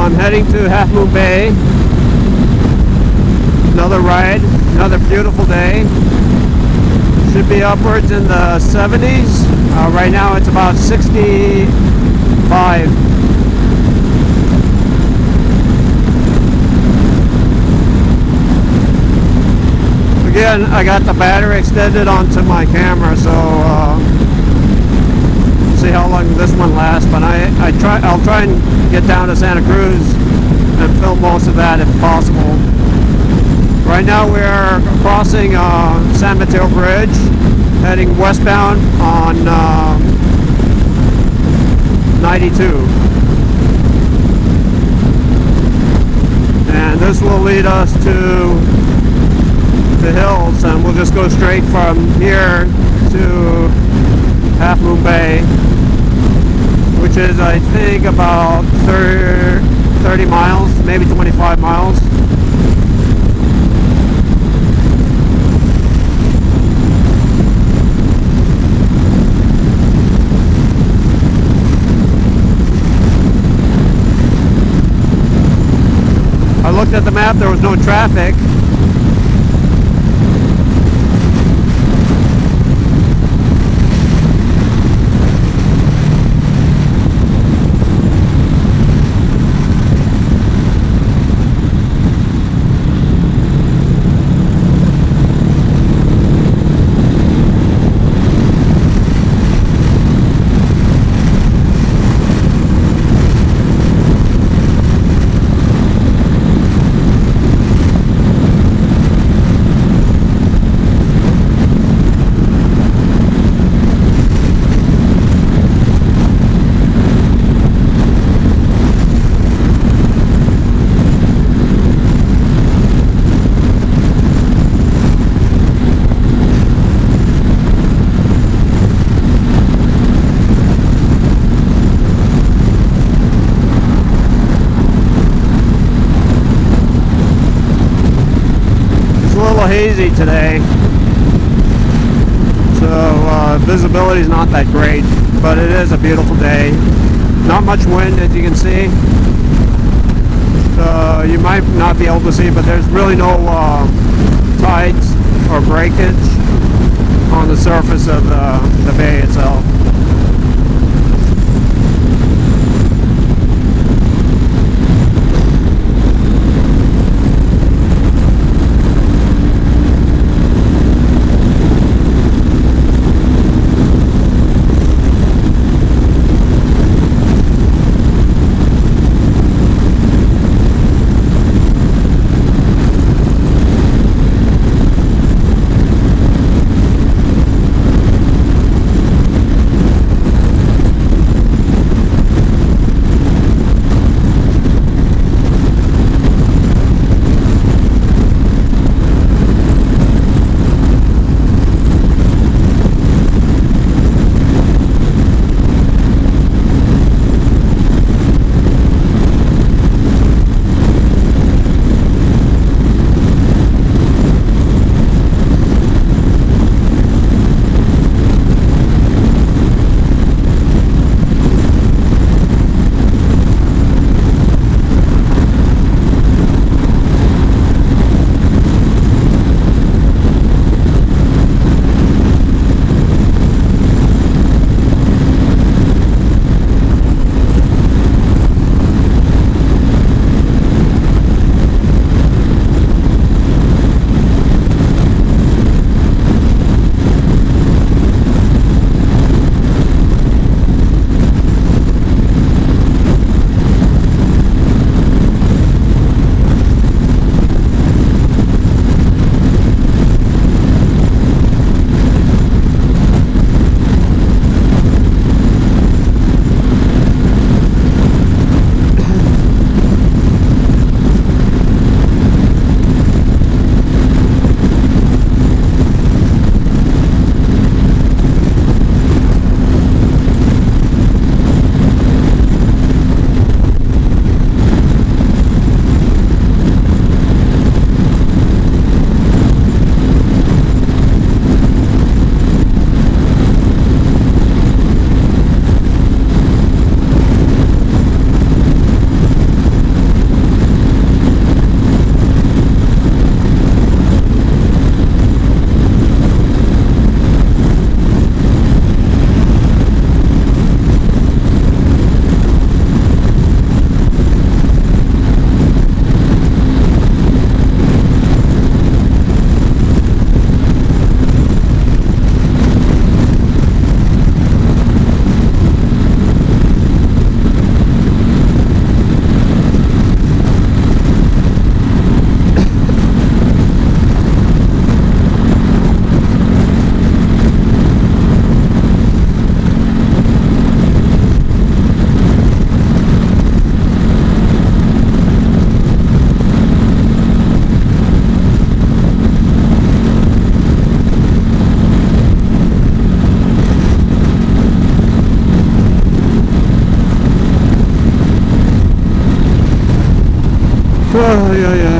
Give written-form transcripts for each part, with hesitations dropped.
I'm heading to Half Moon Bay. Another ride, another beautiful day. Should be upwards in the 70s. Right now it's about 65. Again, I got the battery extended onto my camera, so see how long this one lasts. But I'll try and get down to Santa Cruz and film most of that if possible. Right now we're crossing San Mateo Bridge, heading westbound on 92. And this will lead us to the hills, and we'll just go straight from here to Half Moon Bay, which is, I think, about 30 miles, maybe 25 miles. I looked at the map, there was no traffic. Hazy today, so visibility is not that great, but it is a beautiful day. Not much wind, as you can see, so you might not be able to see, but there's really no tides or breakage on the surface of the bay itself. Oh, yeah, yeah.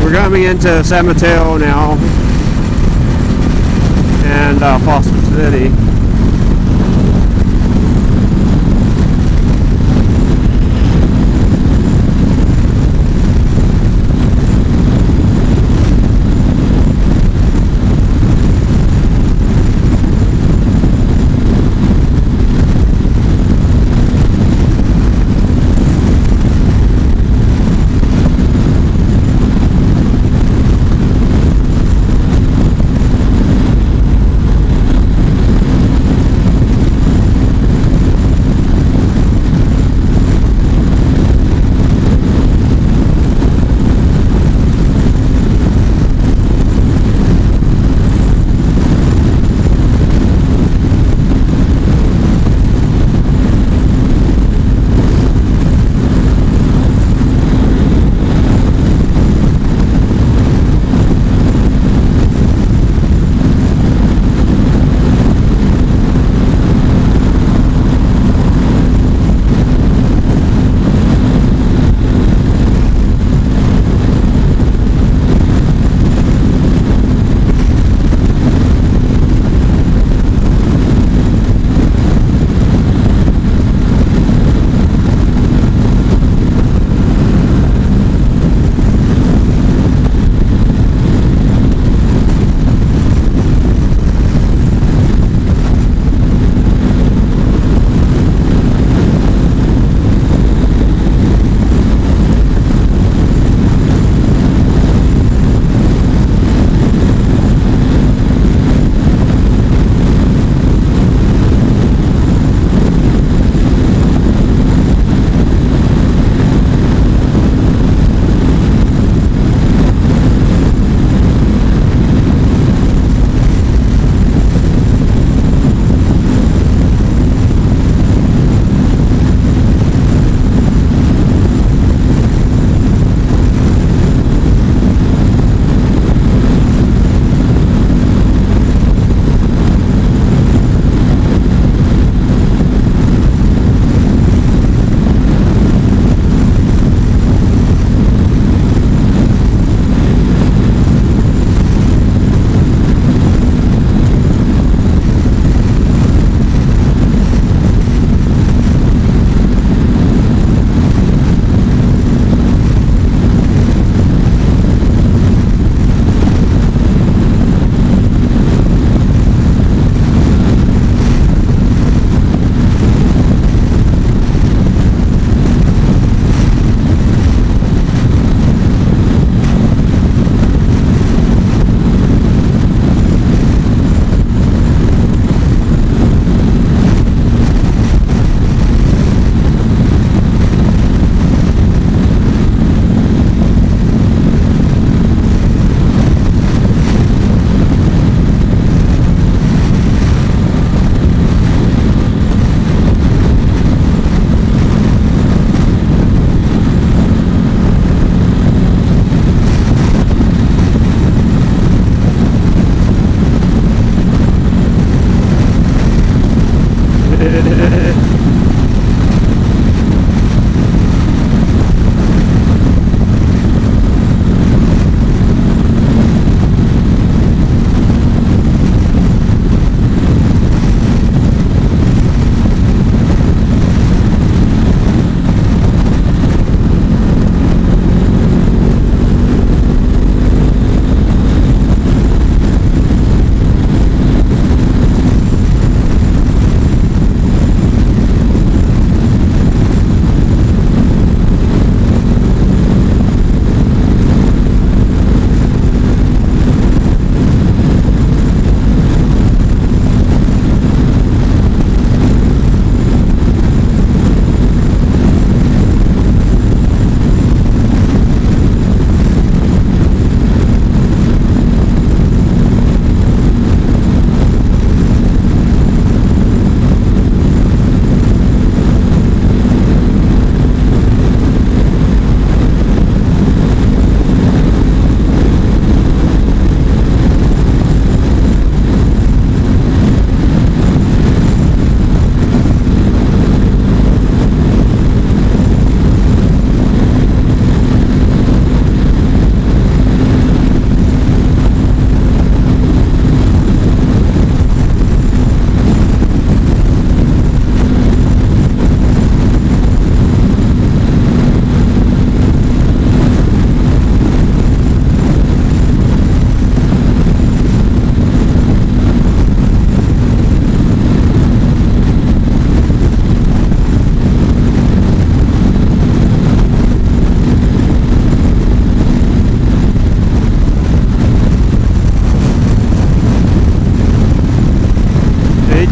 We're coming into San Mateo now and Foster City.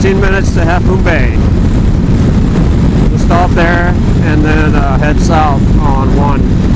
15 minutes to Half Moon Bay. We'll stop there and then head south on 1.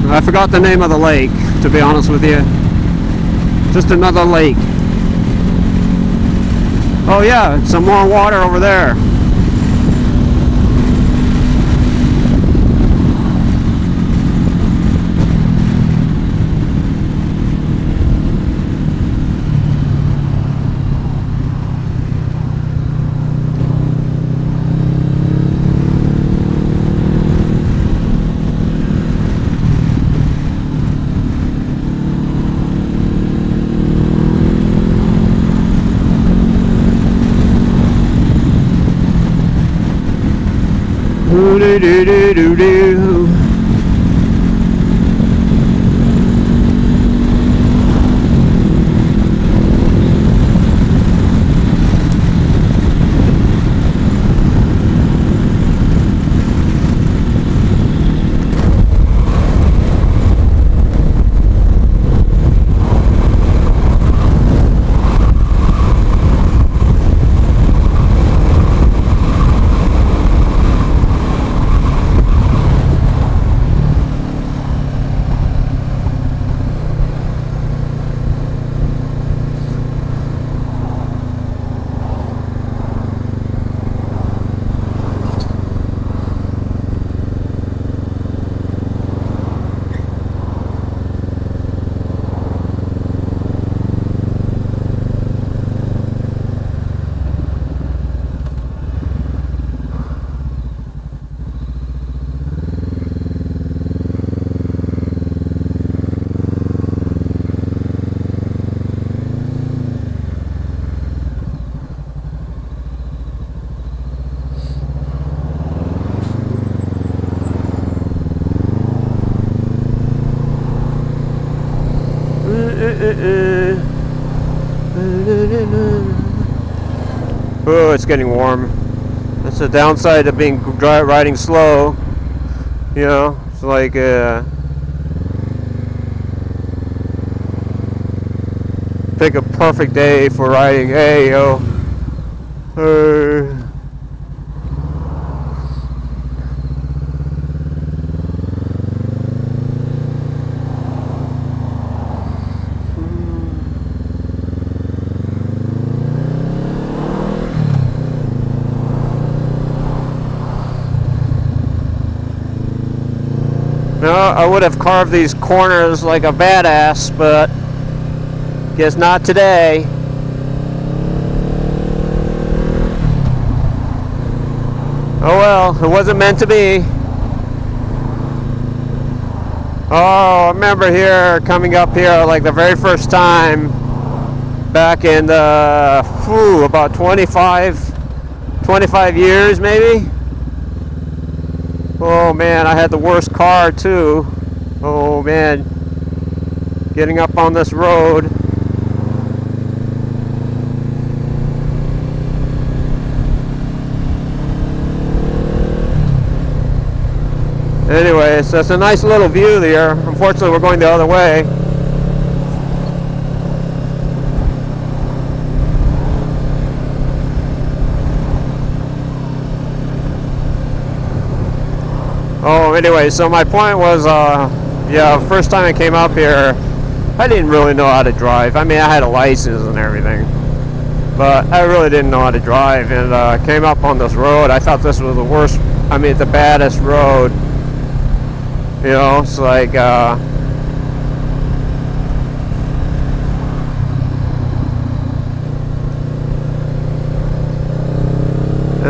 I forgot the name of the lake, to be honest with you. Just another lake. Oh yeah, some more water over there. Do-do-do-do-do. Oh, it's getting warm. That's the downside of being riding slow. You know, it's like pick a perfect day for riding. Hey, yo. know, I would have carved these corners like a badass, but guess not today. Oh well, it wasn't meant to be. Oh, I remember here, coming up here like the very first time back in the, about 25 years maybe. Oh man, I had the worst car too. Oh man, getting up on this road. Anyway, so it's a nice little view there. Unfortunately, we're going the other way. Oh, anyway, so my point was, yeah, first time I came up here, I didn't really know how to drive. I mean, I had a license and everything, but I really didn't know how to drive, and came up on this road. I thought this was the worst, I mean, the baddest road. You know, it's like, and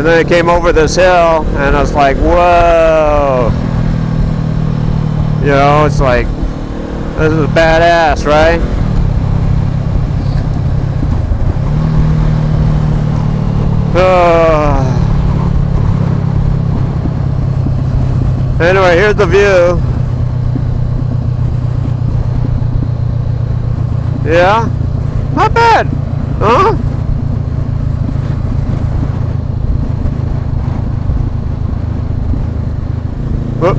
then it came over this hill, and I was like, whoa. You know, it's like, this is badass, right? Anyway, here's the view. Yeah, not bad, huh? Whoop.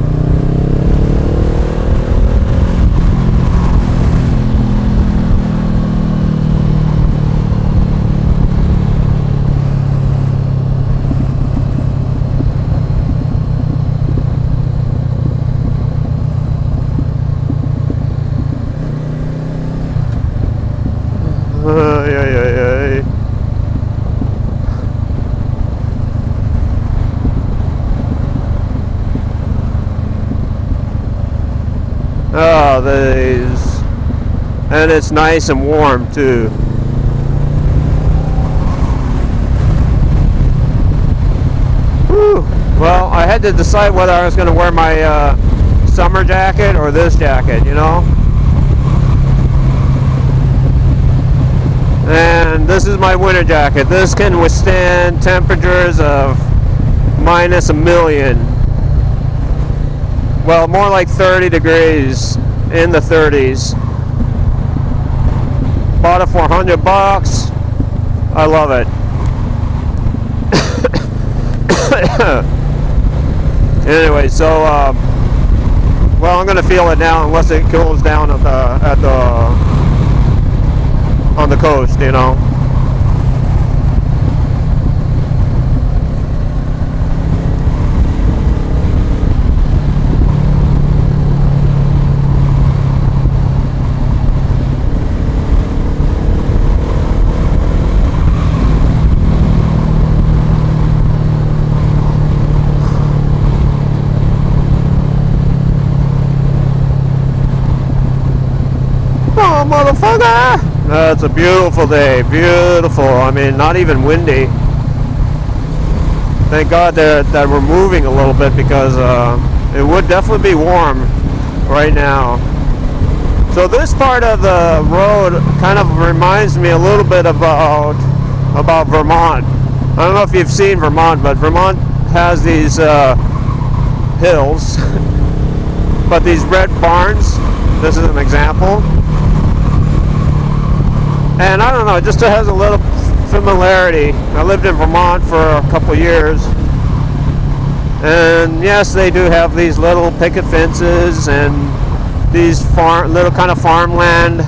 Oh, these, and it's nice and warm too. Whew. Well, I had to decide whether I was going to wear my summer jacket or this jacket, you know. And this is my winter jacket. This can withstand temperatures of minus a million. Well, more like 30 degrees, in the 30s. Bought it for $100. I love it. Anyway, so well, I'm gonna feel it now unless it cools down on the coast, you know. Motherfucker! It's a beautiful day, beautiful. I mean, not even windy. Thank God that we're moving a little bit, because it would definitely be warm right now. So this part of the road kind of reminds me a little bit about Vermont. I don't know if you've seen Vermont, but Vermont has these hills, but these red barns. This is an example. And I don't know, it just has a little familiarity. I lived in Vermont for a couple years, and yes, they do have these little picket fences and these little kind of farmland,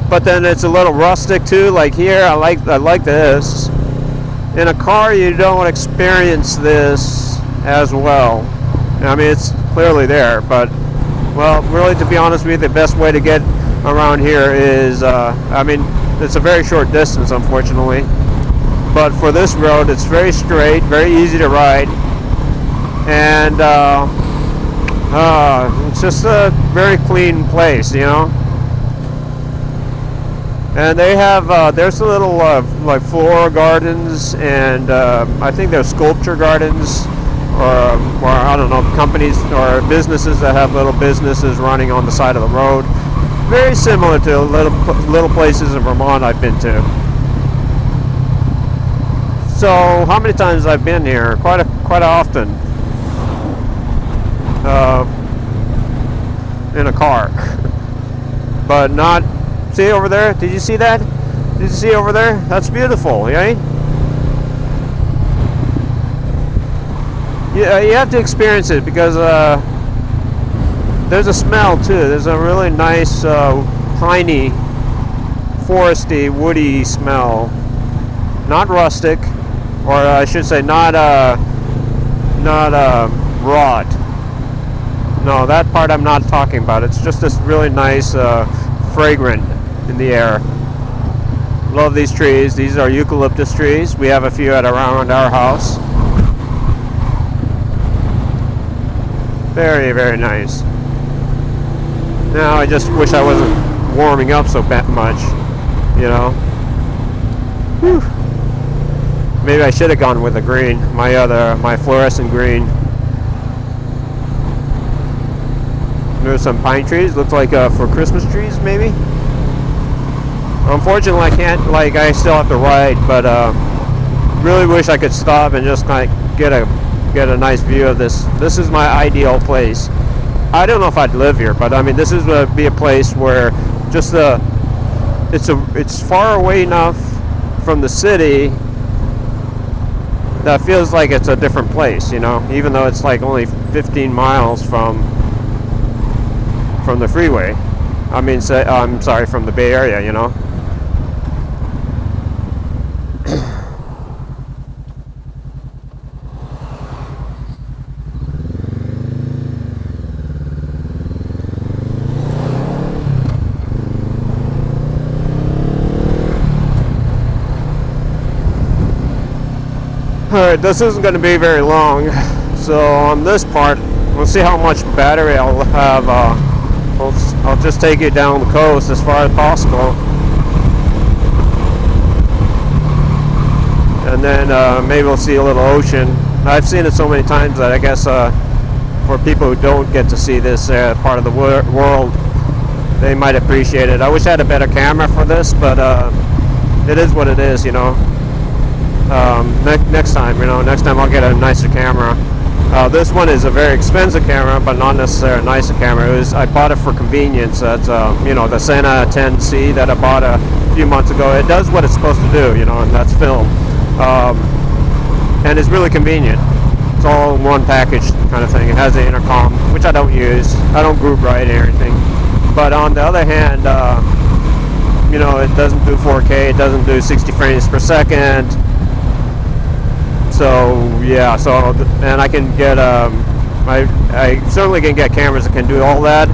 but then it's a little rustic too. Like here, I like this. In a car, you don't experience this as well. I mean, it's clearly there, but well, really, to be honest with you, the best way to get around here is, I mean, it's a very short distance, unfortunately, but for this road, it's very straight, very easy to ride, and It's just a very clean place, you know. And they have, there's a little like floral gardens, and I think there's sculpture gardens, or I don't know, companies or businesses that have little businesses running on the side of the road. Very similar to little places in Vermont I've been to. So how many times I've been here? Quite often. In a car, but not. See over there? Did you see that? Did you see over there? That's beautiful, right? Yeah, you have to experience it because there's a smell too. There's a really nice piney, foresty, woody smell. Not rustic, or I should say, not rot. No, that part I'm not talking about. It's just this really nice, fragrant in the air. Love these trees. These are eucalyptus trees. We have a few around our house. Very, very nice. Now I just wish I wasn't warming up so much, you know. Whew. Maybe I should have gone with the green, my fluorescent green. There's some pine trees. Looks like for Christmas trees, maybe. Unfortunately, I can't. I still have to ride, but really wish I could stop and just kind of get a nice view of this. This is my ideal place. I don't know if I'd live here, but I mean, this is would be a place where just it's far away enough from the city that feels like it's a different place, you know. Even though it's like only 15 miles from the freeway. I mean, I'm sorry, from the Bay Area, you know. Alright, this isn't going to be very long, so on this part, we'll see how much battery I'll have. I'll just take you down the coast as far as possible, and then maybe we'll see a little ocean. I've seen it so many times that I guess for people who don't get to see this part of the world, they might appreciate it. I wish I had a better camera for this, but it is what it is, you know. Next time I'll get a nicer camera. This one is a very expensive camera, but not necessarily a nicer camera. I bought it for convenience. That's you know, the Santa 10C that I bought a few months ago. It does what it's supposed to do, you know, and that's film. And it's really convenient. It's all in one package kind of thing. It has the intercom, which I don't use. I don't group ride or anything. But on the other hand, you know, it doesn't do 4K. It doesn't do 60 frames per second. So yeah, and I can get I certainly can get cameras that can do all that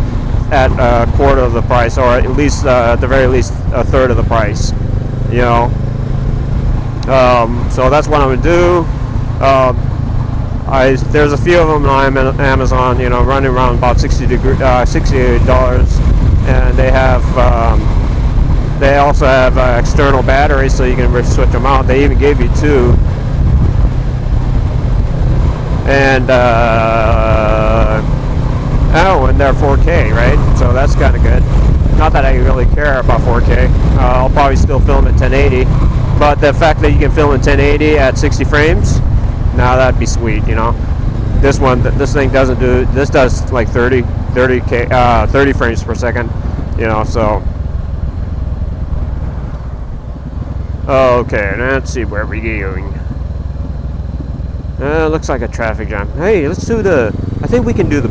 at a quarter of the price, or at least at the very least a third of the price, you know. So that's what I'm gonna do. There's a few of them on Amazon, you know, running around about $68, and they have they also have external batteries, so you can switch them out. They even gave you two. And and they're 4K, right? So that's kind of good. Not that I really care about 4K. I'll probably still film at 1080, but the fact that you can film in 1080 at 60 frames, now that'd be sweet, you know. This thing doesn't do. This does like 30 frames per second, you know. So okay, let's see where we're going. Looks like a traffic jam. Hey, let's do I think we can do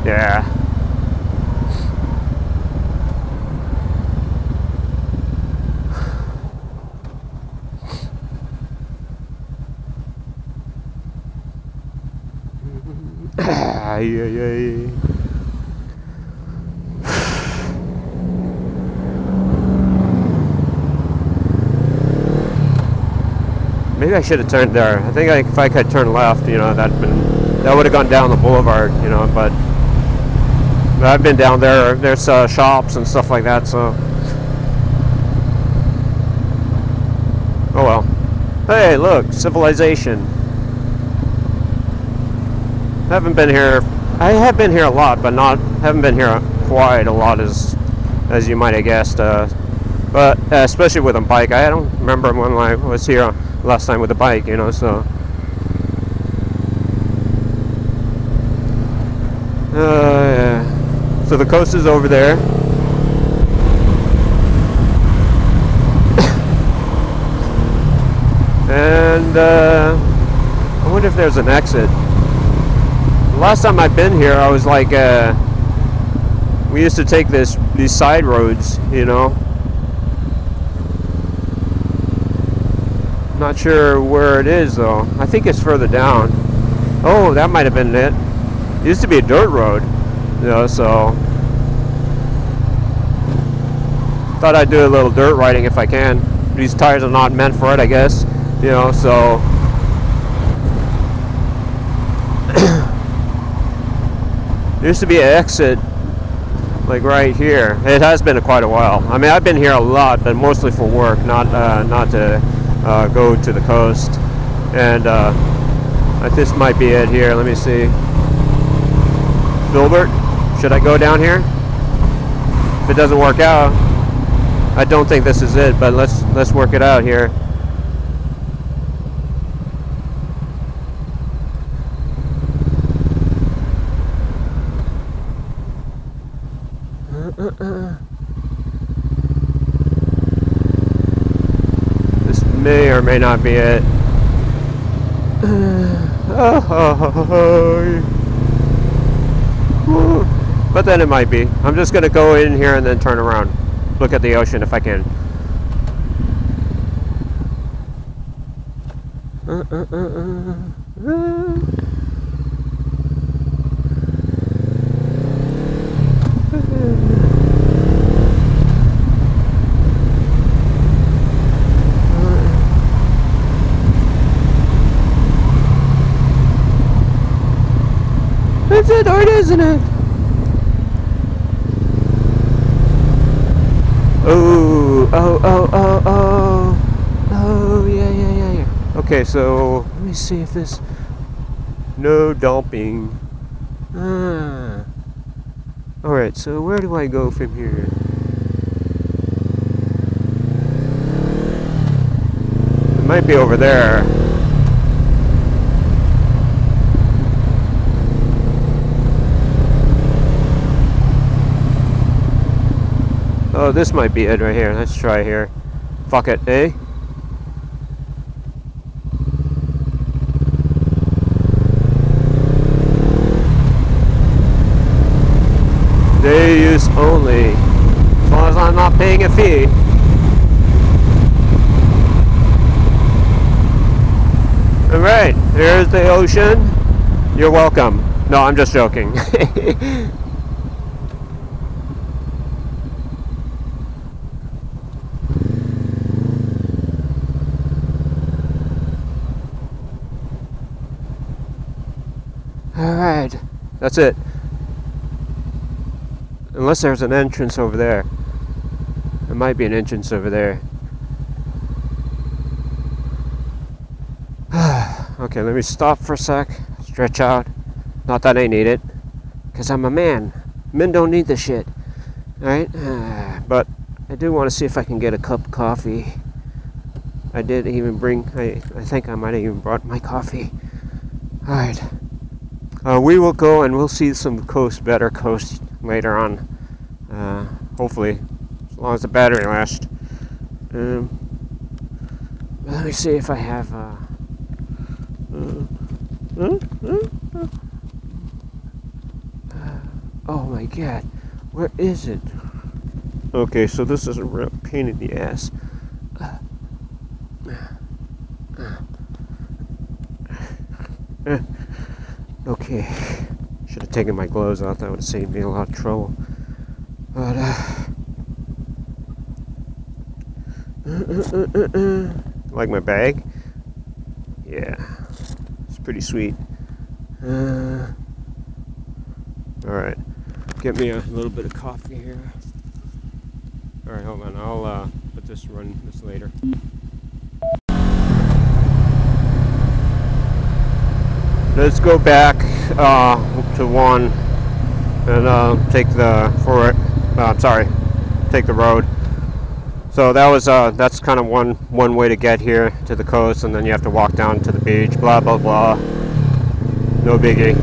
yeah. Maybe I should have turned there. I think if I could turn left, you know, that'd That would have gone down the boulevard, you know, but I've been down there. There's shops and stuff like that, so. Oh well. Hey, look, civilization. Haven't been here. I have been here a lot, but haven't been here quite a lot as you might have guessed. But especially with a bike, I don't remember when I was here last time with a bike, you know. So. Yeah. So the coast is over there. And I wonder if there's an exit. The last time I've been here, I was like, we used to take these side roads, you know. Not sure where it is though. I think it's further down. Oh, that might have been it. It used to be a dirt road, you know, so thought I'd do a little dirt riding if I can. These tires are not meant for it, I guess, you know, so there used to be an exit like right here. It has been quite a while. I mean, I've been here a lot, but mostly for work, not to go to the coast. And this might be it here. Let me see. Filbert, should I go down here? If it doesn't work out, I don't think this is it, but let's work it out here. This may or may not be it. But then it might be. I'm just gonna go in here and then turn around. Look at the ocean if I can. Is it or isn't it? Oh, yeah. Okay, so let me see if this, no dumping. Alright, so where do I go from here? It might be over there. Oh, this might be it right here. Let's try here. Fuck it, eh? Day use only. As long as I'm not paying a fee. Alright, here's the ocean. You're welcome. No, I'm just joking. Alright, that's it. Unless there's an entrance over there. There might be an entrance over there. Okay, let me stop for a sec. Stretch out. Not that I need it. Because I'm a man. Men don't need this shit. Alright? But I do want to see if I can get a cup of coffee. I did even bring... I think I might have even brought my coffee. Alright. We will go and we'll see some better coast later on. Hopefully, as long as the battery lasts. Let me see if I have. Oh my god, where is it? Okay, so this is a real pain in the ass. Okay, should have taken my gloves off. That would have saved me a lot of trouble. But like my bag? Yeah, it's pretty sweet. Alright, get me a little bit of coffee here. Alright, hold on, I'll run this later. Let's go back to 1 and take the take the road. So that was that's kind of one way to get here to the coast, and then you have to walk down to the beach. Blah blah blah. No biggie.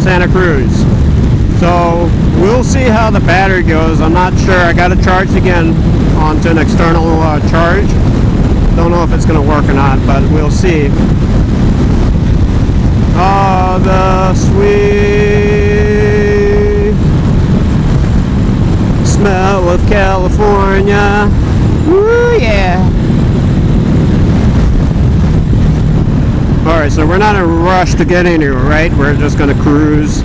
Santa Cruz. So we'll see how the battery goes. I'm not sure. I got it charged again onto an external charge. Don't know if it's going to work or not, but we'll see. Oh, the sweet smell of California. Woo, yeah. Alright, so we're not in a rush to get anywhere, right? We're just going to cruise.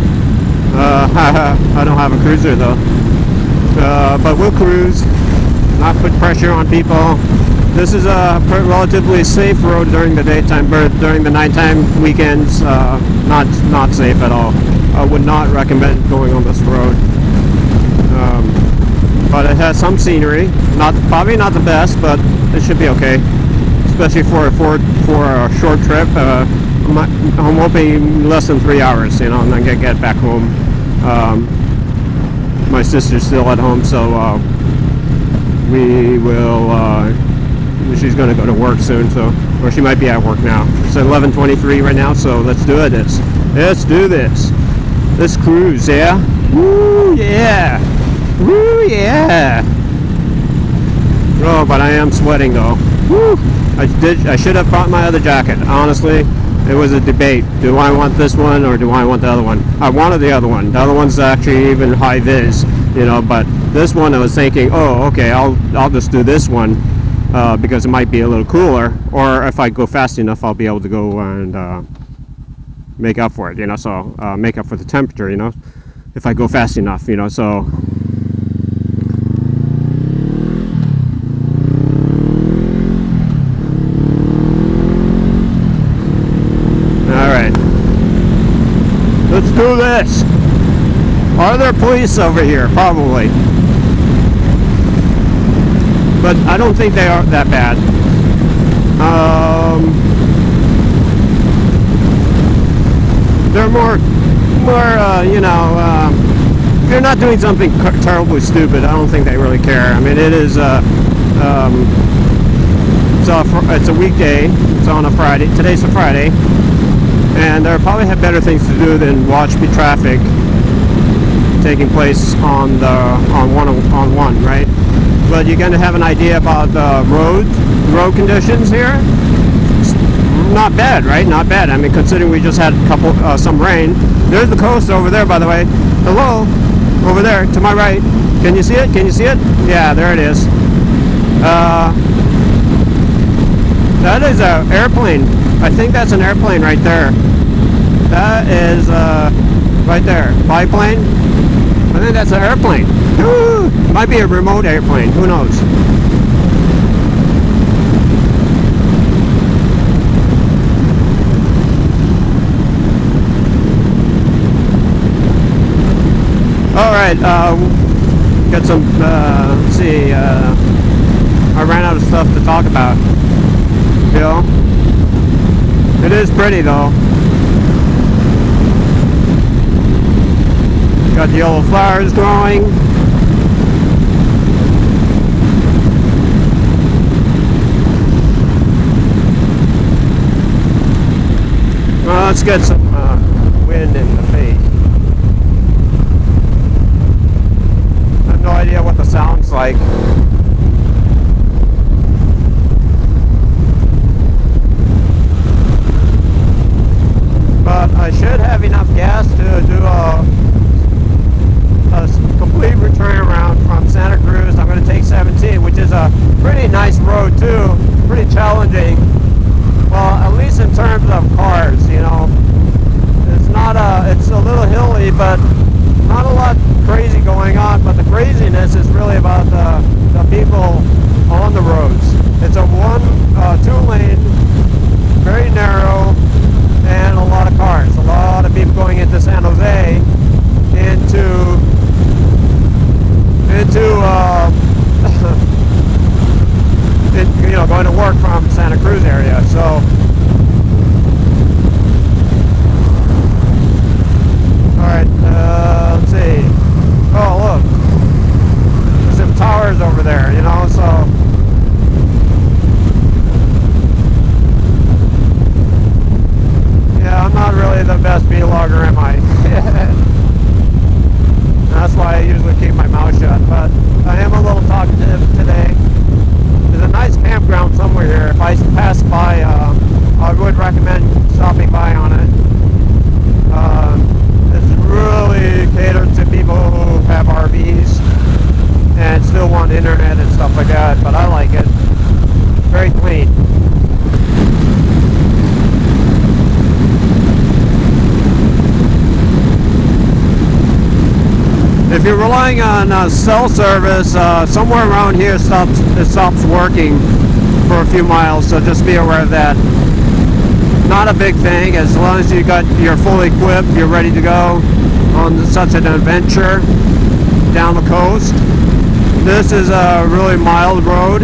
I don't have a cruiser though. But we'll cruise. Not put pressure on people. This is a relatively safe road during the daytime, but during the nighttime weekends, not safe at all. I would not recommend going on this road. But it has some scenery. Probably not the best, but it should be okay. Especially for a short trip. I'm hoping less than 3 hours, you know, and then get back home. My sister's still at home, so we will. She's going to go to work soon, so, or she might be at work now. It's 11:23 right now, so let's do it. Let's do this. This cruise, yeah. Woo, yeah. Woo, yeah. Oh, but I am sweating though. Woo. I should have brought my other jacket. Honestly, it was a debate. Do I want this one or do I want the other one? I wanted the other one. The other one's actually even high vis, you know. But this one, I was thinking, oh, okay, I'll just do this one because it might be a little cooler. Or if I go fast enough, I'll be able to go and make up for it, you know. So make up for the temperature, you know, if I go fast enough, you know. So. Let's do this. Are there police over here? Probably. But I don't think they are that bad. They're more, you know, if you're not doing something terribly stupid, I don't think they really care. I mean, it is, it's a weekday. It's on a Friday. Today's a Friday. And they probably have better things to do than watch the traffic taking place on one, right? But you're going to have an idea about the road conditions here. It's not bad, right? Not bad. I mean, considering we just had some rain. There's the coast over there, by the way. Hello, over there to my right. Can you see it? Can you see it? Yeah, there it is. That is an airplane. I think that's an airplane right there. That is right there. Biplane. I think that's an airplane. Woo! Might be a remote airplane. Who knows? All right. Got some. Let's see. I ran out of stuff to talk about. You know, it is pretty though. Got the yellow flowers growing. Well, let's get some wind in the face. I have no idea what the sound's like. But I should have enough gas to do a complete return around from Santa Cruz. I'm going to take 17, which is a pretty nice road too, pretty challenging. Well, at least in terms of cars, you know, it's a little hilly, but not a lot crazy going on. But the craziness is really about the people on the roads. It's a two-lane, very narrow, and a lot of cars. A lot of people going into San Jose, you know, going to work from Santa Cruz area. So, all right, let's see. Oh, look, there's some towers over there, you know. So, yeah, I'm not really the best vlogger, am I? That's why I usually keep my mouth shut, but I am a little talkative today. There's a nice campground somewhere here. If I pass by, I would recommend stopping by on it. It's really catered to people who have RVs and still want internet and stuff like that, but I like it. Very clean. If you're relying on cell service, somewhere around here it stops working for a few miles, so just be aware of that. Not a big thing, as long as you're fully equipped, you're ready to go on such an adventure down the coast. This is a really mild road.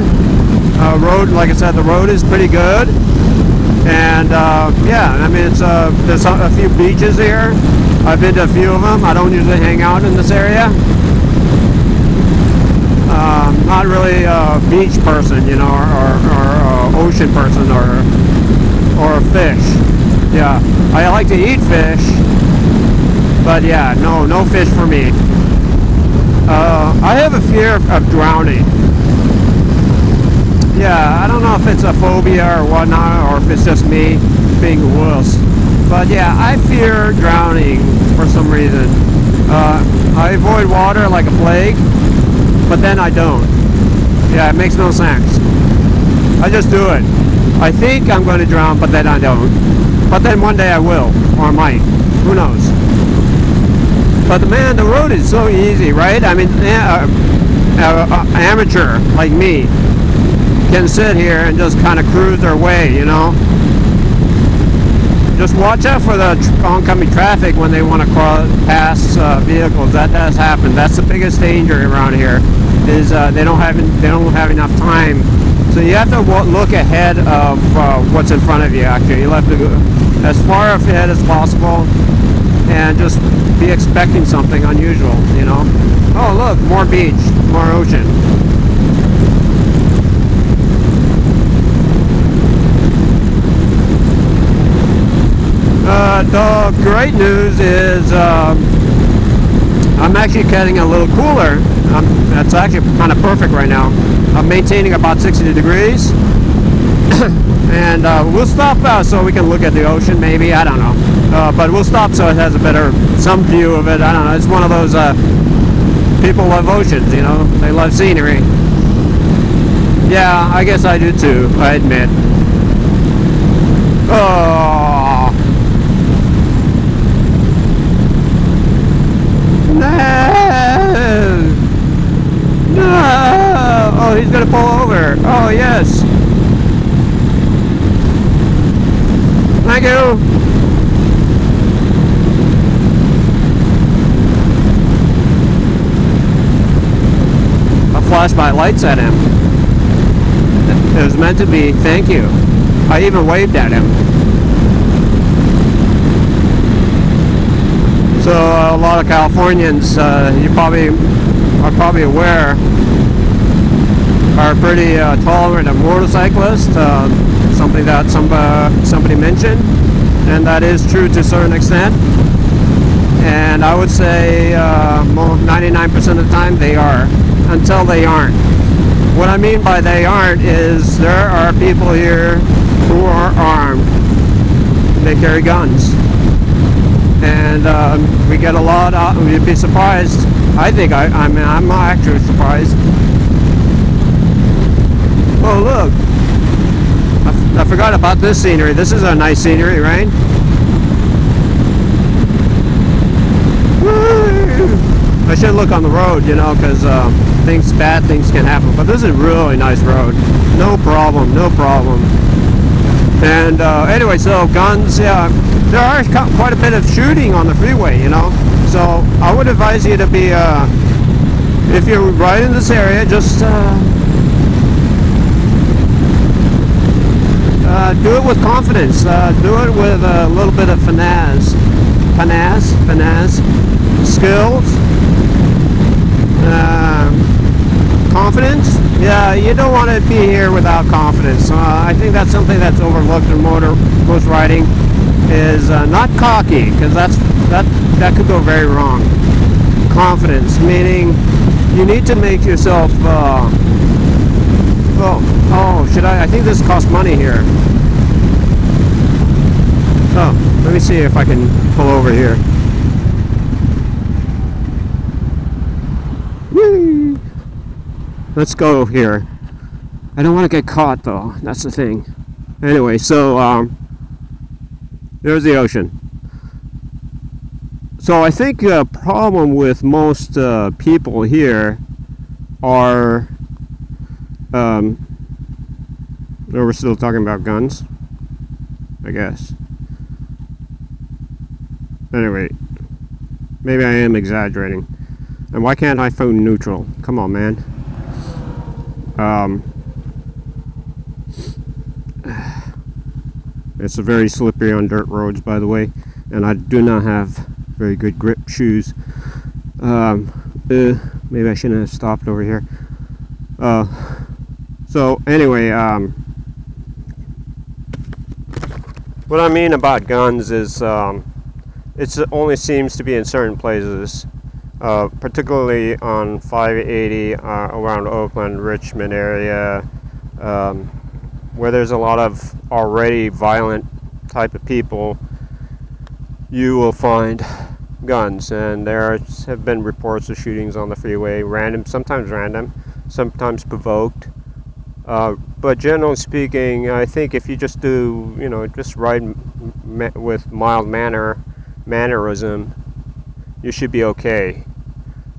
Like I said, the road is pretty good. And yeah, I mean, there's a few beaches here. I've been to a few of them. I don't usually hang out in this area. Not really a beach person, you know, or ocean person, or fish. Yeah, I like to eat fish, but yeah, no fish for me. I have a fear of drowning. Yeah, I don't know if it's a phobia or whatnot, or if it's just me being a wuss. But yeah, I fear drowning for some reason. I avoid water like a plague, but then I don't. Yeah, it makes no sense. I just do it. I think I'm going to drown, but then I don't. But then one day I will, or I might. Who knows? But man, the road is so easy, right? I mean, amateur like me can sit here and just kind of cruise their way, you know. Just watch out for the oncoming traffic when they want to pass vehicles. That does happen. That's the biggest danger around here. Is they don't have enough time. So you have to look ahead of what's in front of you. Actually, you have to go as far ahead as possible and just be expecting something unusual. You know. Oh look, more beach, more ocean. The great news is I'm actually getting a little cooler. That's actually kind of perfect right now. I'm maintaining about 60 degrees. And we'll stop so we can look at the ocean maybe, I don't know. But we'll stop so it has some view of it. I don't know, it's one of those people love oceans, you know, they love scenery. Yeah, I guess I do too, I admit. Oh! No! No! Oh, he's gonna pull over. Oh, yes. Thank you. I flashed my lights at him. It was meant to be thank you. I even waved at him. So a lot of Californians, you are probably aware, are pretty tolerant of motorcyclists. Something that somebody mentioned, and that is true to a certain extent. And I would say 99% of the time they are, until they aren't. What I mean by they aren't is there are people here who are armed. They carry guns. And we get a lot of, you'd be surprised. I think I'm actually surprised. Oh, look. I forgot about this scenery. This is a nice scenery, right? Woo! I should look on the road, you know, because bad things can happen. But this is a really nice road. No problem, no problem. And anyway, so guns, yeah, there are quite a bit of shooting on the freeway, you know. So I would advise you to be, if you're right in this area, just do it with confidence. Do it with a little bit of finesse, skills, confidence. Yeah, you don't want to be here without confidence. I think that's something that's overlooked in most riding, is not cocky, because that could go very wrong. Confidence, meaning you need to make yourself. Should I think this costs money here. Oh, let me see if I can pull over here. Whee! Let's go here. I don't want to get caught though. That's the thing. Anyway, so there's the ocean. So I think the problem with most people here are we're still talking about guns, I guess. Anyway, maybe I am exaggerating. And why can't I phone neutral? Come on, man. It's a very slippery on dirt roads, by the way, and I do not have very good grip shoes. Maybe I shouldn't have stopped over here. So anyway, what I mean about guns is it only seems to be in certain places, particularly on 580 around Oakland, Richmond area, where there's a lot of already violent type of people. You will find guns, and there have been reports of shootings on the freeway, sometimes random, sometimes provoked. But generally speaking, I think if you just do, just ride with mild mannerism, you should be okay.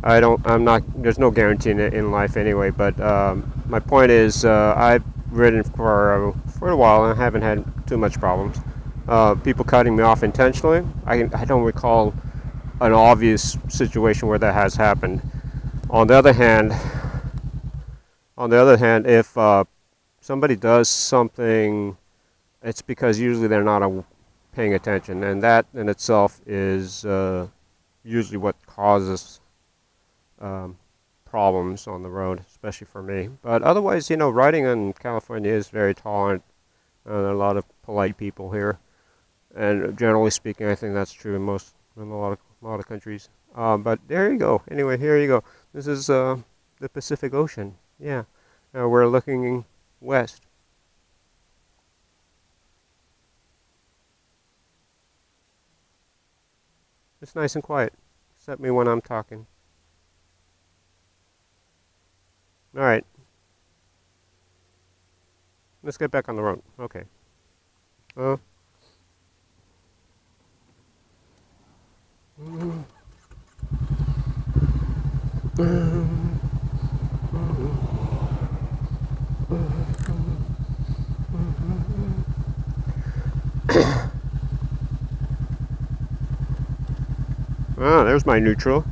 There's no guarantee in life anyway, but my point is, I've ridden for a while and I haven't had too much problems. People cutting me off intentionally, I don't recall an obvious situation where that has happened. On the other hand, if somebody does something, it's because usually they're not paying attention, and that in itself is usually what causes problems on the road, especially for me. But otherwise, riding in California is very tolerant, and there are a lot of polite people here. And generally speaking, I think that's true in a lot of countries. But there you go. Anyway, here you go. This is the Pacific Ocean. Yeah. Now we're looking west. It's nice and quiet, except me when I'm talking. All right. Let's get back on the road. Okay. Ah, there's my neutral.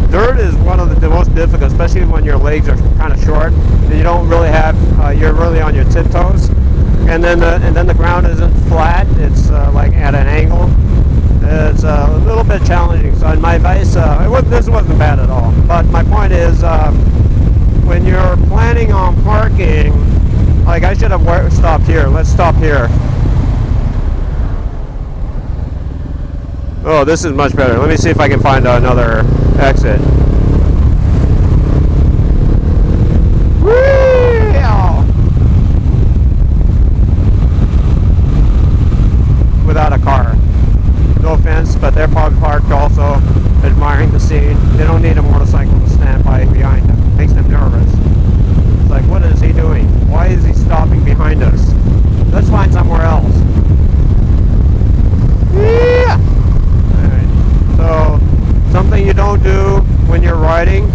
Dirt is one of the most difficult, especially when your legs are kind of short. You don't really have, you're really on your tiptoes, and then the ground isn't flat. It's like at an angle. It's a little bit challenging. So in my advice, this wasn't bad at all. But my point is, when you're planning on parking, like I should have stopped here. Let's stop here. Oh, this is much better. Let me see if I can find another exit. Without a car. No offense, but they're probably parked also admiring the scene. They don't need a motorcycle to stand by behind them. It makes them nervous. It's like, what is he doing? Why is he stopping behind us? Let's find somewhere else. Yeah. So, something you don't do when you're riding.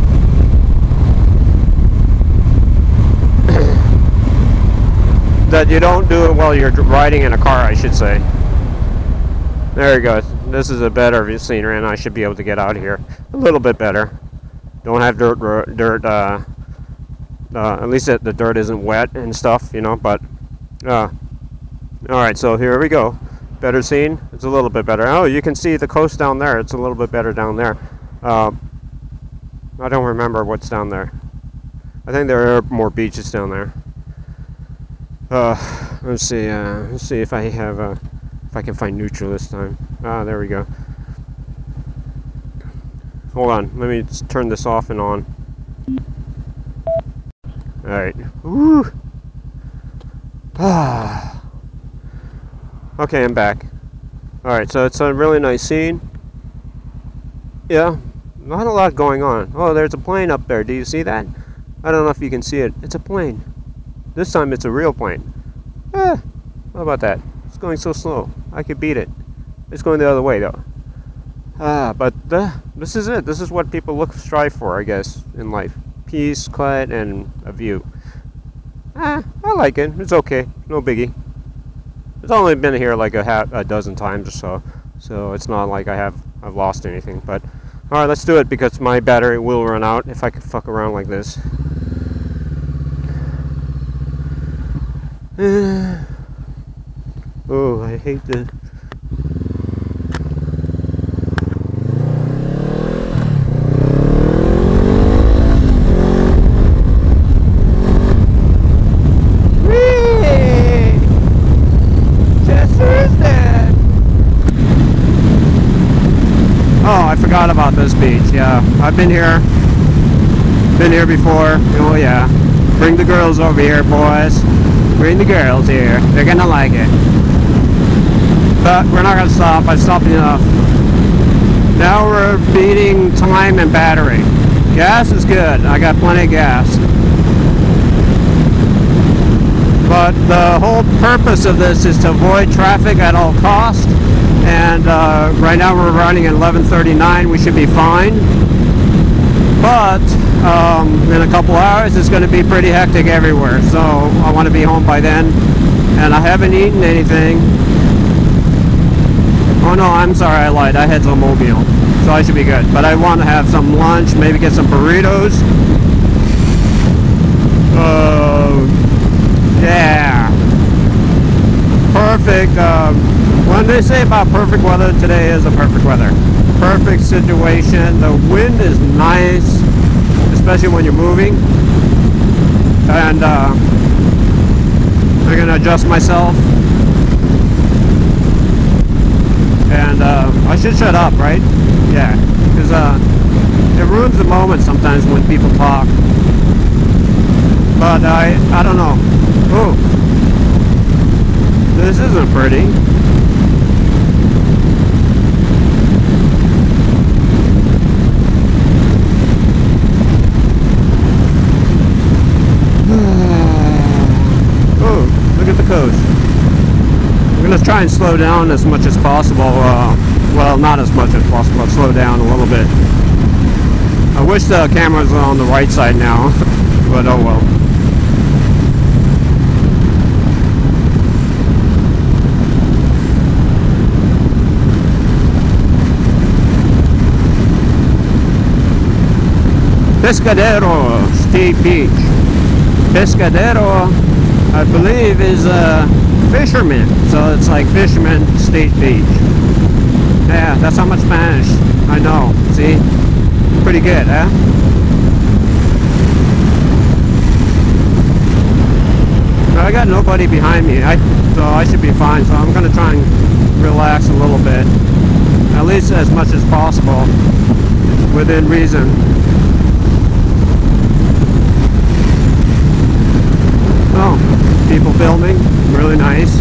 That you don't do while you're riding in a car, I should say. There you go. This is a better scenery, and I should be able to get out of here a little bit better. Don't have dirt. At least the dirt isn't wet and stuff, you know. But all right, so here we go. Better scene. It's a little bit better. Oh, you can see the coast down there. It's a little bit better down there. I don't remember what's down there. I think there are more beaches down there. Let's see. Let's see if I have if I can find neutral this time. Ah, there we go. Hold on. Let me just turn this off and on. All right. Woo. Ah. Okay, I'm back. Alright, so it's a really nice scene. Yeah, not a lot going on. Oh, there's a plane up there. Do you see that? I don't know if you can see it. It's a plane. This time it's a real plane. How about that? It's going so slow. I could beat it. It's going the other way, though. But this is it. This is what people strive for, I guess, in life. Peace, quiet, and a view. I like it. It's okay. No biggie. It's only been here like a dozen times or so, so it's not like I've lost anything. But all right, let's do it because my battery will run out if I could fuck around like this. Oh, I hate this. Oh, I forgot about this beach. Yeah, I've been here before. Oh yeah, bring the girls over here, boys. Bring the girls here. They're gonna like it. But we're not gonna stop. I stopped enough. Now we're beating time and battery. Gas is good. I got plenty of gas. But the whole purpose of this is to avoid traffic at all costs. And right now we're running at 11:39. We should be fine. But in a couple hours it's going to be pretty hectic everywhere. So I want to be home by then. And I haven't eaten anything. Oh no, I'm sorry, I lied. I had some oatmeal. So I should be good. But I want to have some lunch, maybe get some burritos. Yeah. Perfect. When they say about perfect weather, today is a perfect weather. Perfect situation. The wind is nice. especially when you're moving. And I'm gonna adjust myself. And I should shut up, right? Yeah, because it ruins the moment sometimes when people talk. But I don't know. Oh, this isn't pretty. Oh, look at the coast. I'm gonna try and slow down as much as possible. Well, not as much as possible, but slow down a little bit. I wish the camera was on the right side now, but oh well. Pescadero State Beach. Pescadero, I believe, is fisherman, so it's like Fisherman State Beach. Yeah, that's how much Spanish I know. See, pretty good, huh? But I got nobody behind me, so I should be fine. So I'm gonna try and relax a little bit, at least as much as possible, within reason. Oh, people filming, really nice.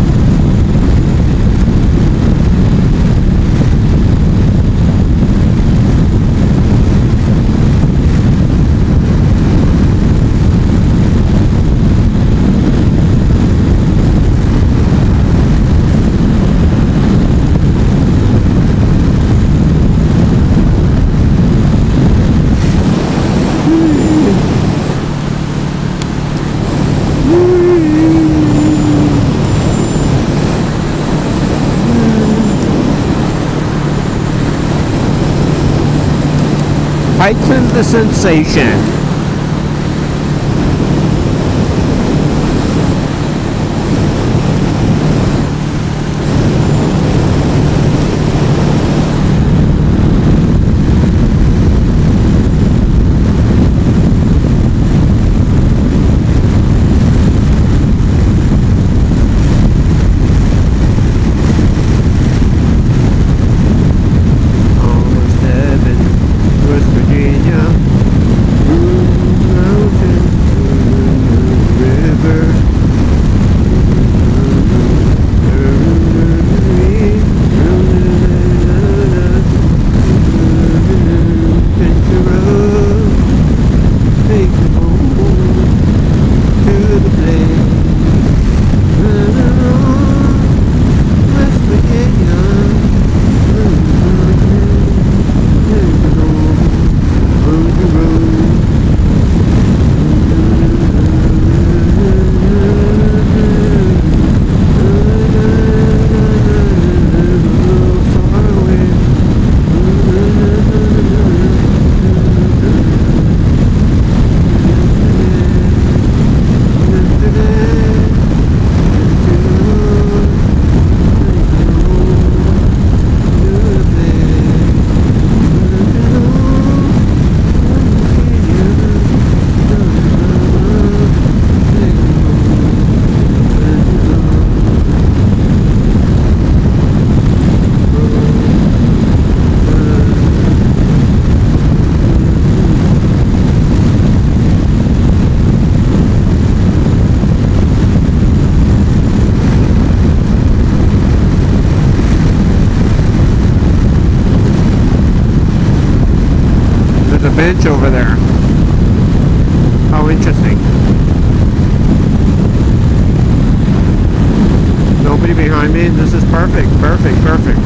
Heighten the sensation. Bench over there. How interesting. Nobody behind me. This is perfect, perfect, perfect.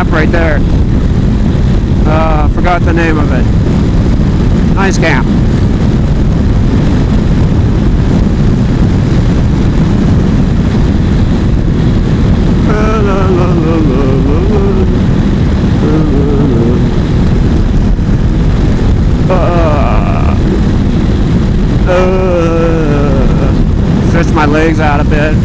camp right there. Forgot the name of it. Nice camp. Stretch my legs out a bit.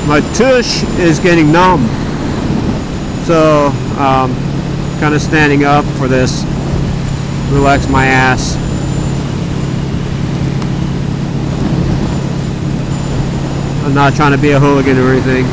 My tush is getting numb, so kind of standing up for this, relax my ass. I'm not trying to be a hooligan or anything.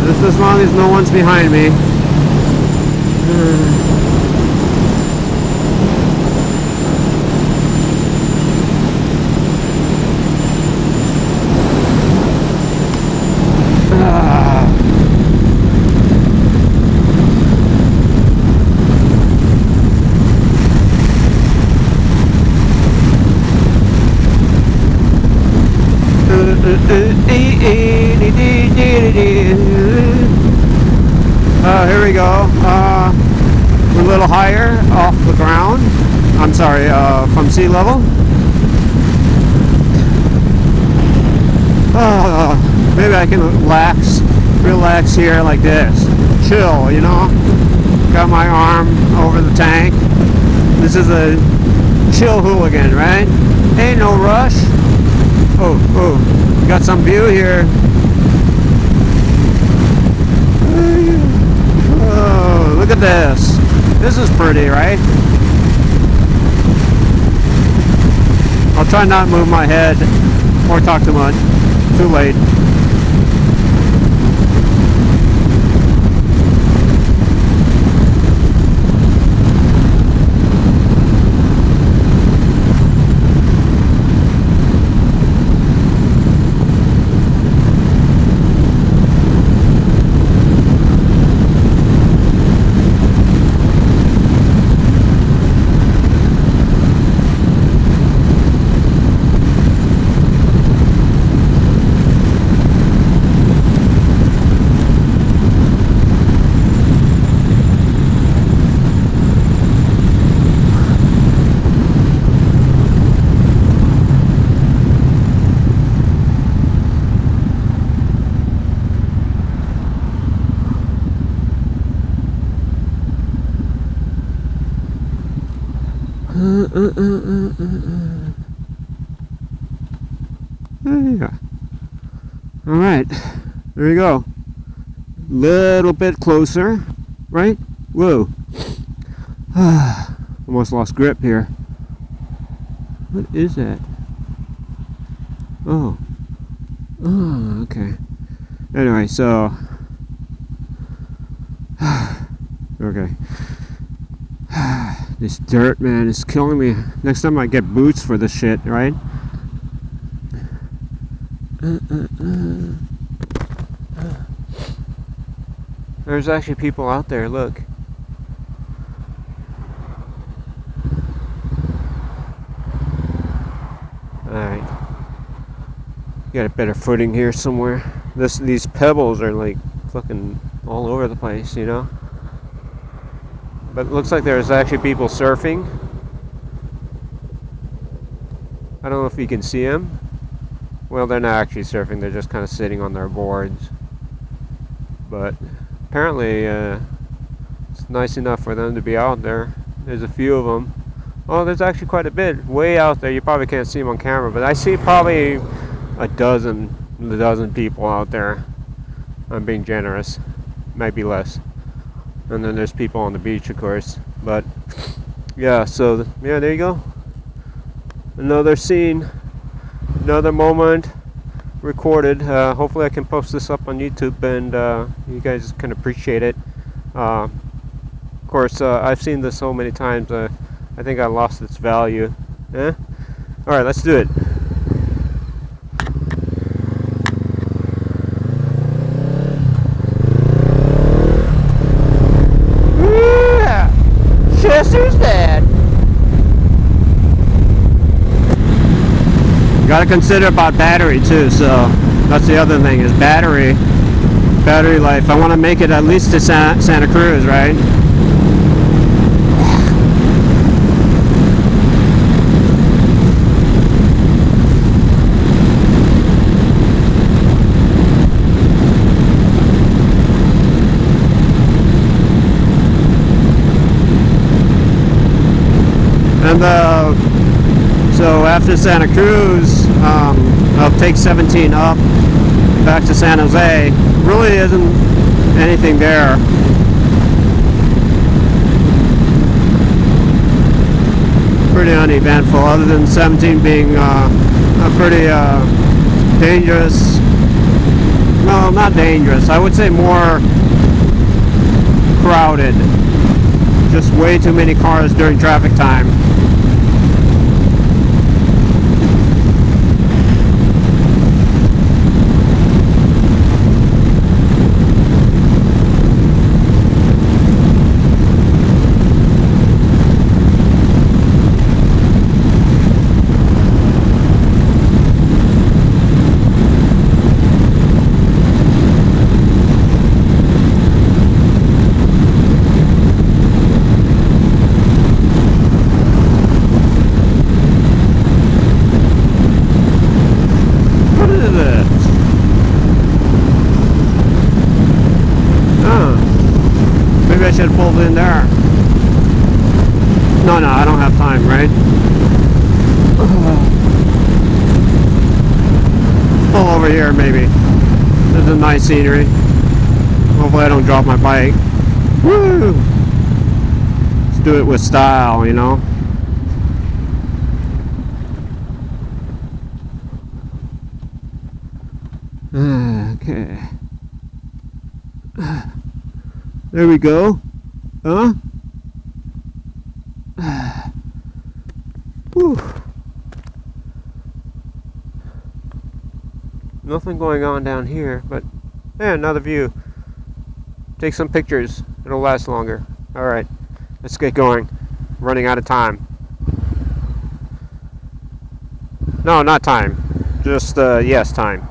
Just as long as no one's behind me. Here we go. We're a little higher off the ground. I'm sorry, from sea level. Maybe I can relax here like this. Chill, you know. Got my arm over the tank. This is a chill hooligan, right? Ain't no rush. Oh, got some view here. Oh, look at this. This is pretty, right? I'll try not to move my head or talk too much. Too late. Yeah. All right, there you go. Little bit closer, right? Whoa. Almost lost grip here. What is that? Oh. Oh, okay. Anyway, so okay. This dirt, man, is killing me. Next time I get boots for this shit, right? There's actually people out there, look. Alright. Got a better footing here somewhere. These pebbles are like fucking all over the place, you know? But it looks like there's actually people surfing. I don't know if you can see them. Well, they're not actually surfing, they're just kind of sitting on their boards. But apparently it's nice enough for them to be out there. There's a few of them. Oh, there's actually quite a bit way out there. You probably can't see them on camera, but I see probably a dozen people out there. I'm being generous. Might be less. And then there's people on the beach, of course. But yeah, so yeah, there you go. Another scene, another moment recorded. Hopefully I can post this up on YouTube and you guys can appreciate it. Of course, I've seen this so many times, I think I lost its value. Eh? Alright, let's do it. Yeah! Chester's dead! Gotta consider about battery too, so that's the other thing, is battery life. I want to make it at least to Santa Cruz, right? And so after Santa Cruz, I'll take 17 up back to San Jose. Really isn't anything there. Pretty uneventful, other than 17 being a pretty dangerous. No, not dangerous. I would say more crowded. Just way too many cars during traffic time. I should have pulled in there. No, I don't have time, right? Pull over here, maybe. This is nice scenery. Hopefully I don't drop my bike. Woo! Let's do it with style, you know? Okay. There we go. Huh? Whew. Nothing going on down here, but yeah, another view. Take some pictures. It'll last longer. Alright, let's get going. Running out of time. No, not time. Just, yes, time.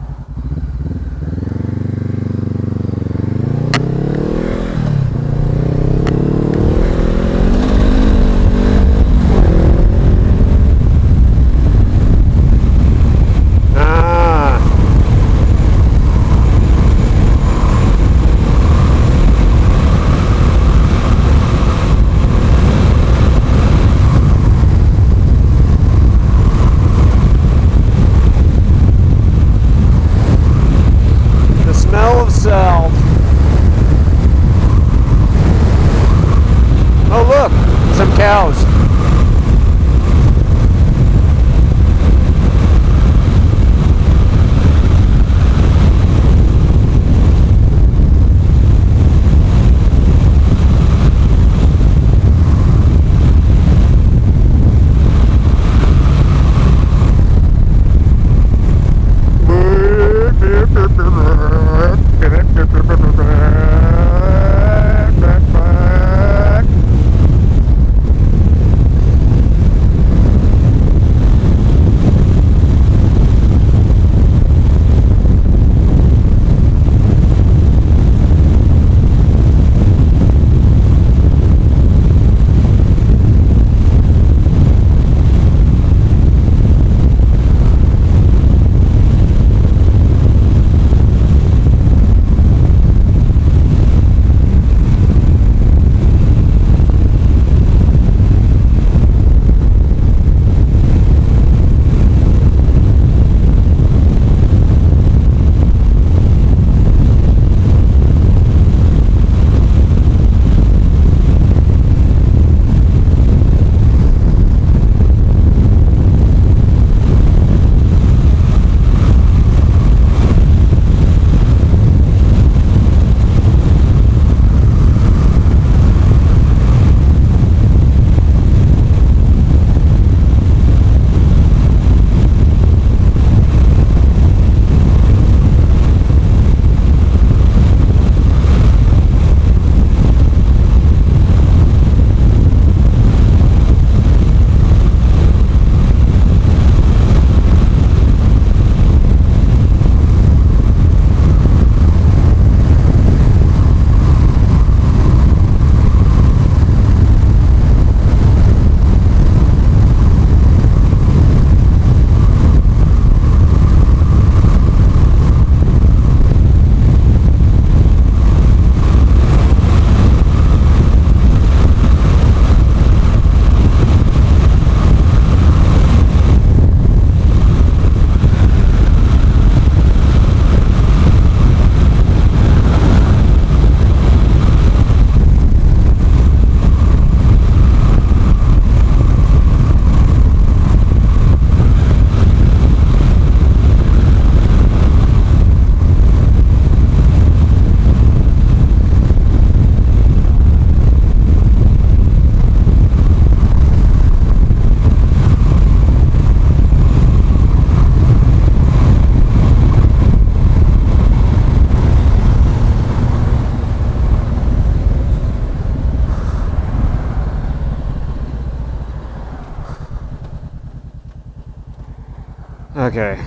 Okay,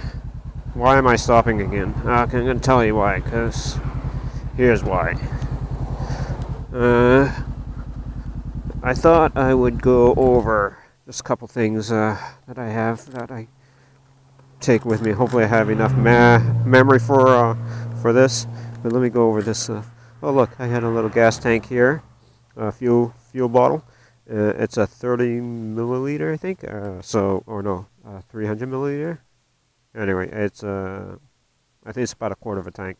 why am I stopping again? I'm going to tell you why, because here's why. I thought I would go over just a couple things that I have that I take with me. Hopefully I have enough memory for this. But let me go over this. Oh look, I had a little gas tank here, fuel bottle. It's a 30 milliliter, I think. 300 milliliter. Anyway, it's I think it's about a quarter of a tank.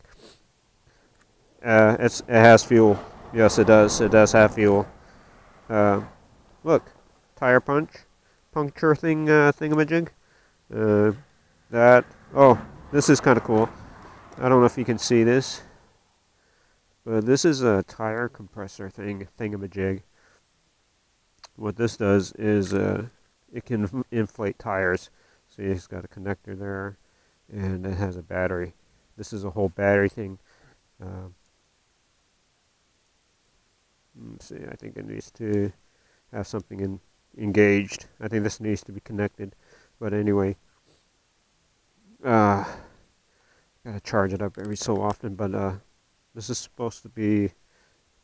It has fuel. Yes, it does. It does have fuel. Look, tire puncture thingamajig. This is kind of cool. I don't know if you can see this, but this is a tire compressor thingamajig. What this does is it can inflate tires. See, it's got a connector there, and it has a battery. This is a whole battery thing. Let's see, I think it needs to have something engaged. I think this needs to be connected. But anyway, gotta charge it up every so often. But this is supposed to be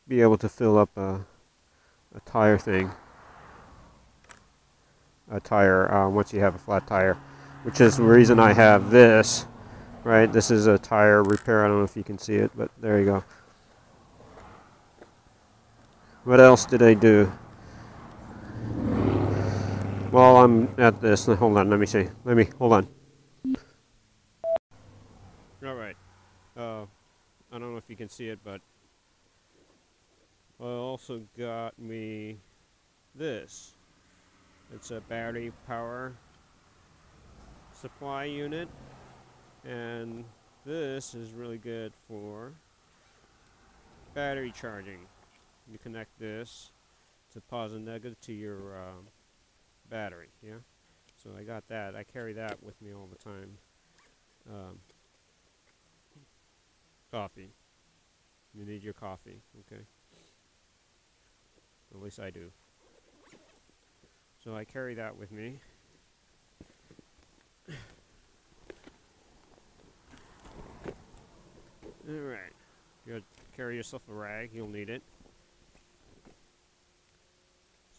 able to fill up a tire thing. A tire once you have a flat tire, which is the reason I have this. Right, this is a tire repair. I don't know if you can see it, but there you go. What else did I do? While I'm at this, hold on, let me see. Hold on. Alright. I don't know if you can see it, but I also got me this. It's a battery power supply unit. And this is really good for battery charging. You connect this to positive and negative to your battery, yeah? So I got that. I carry that with me all the time. Coffee. You need your coffee, okay? At least I do. So I carry that with me. Alright. You gotta carry yourself a rag, you'll need it.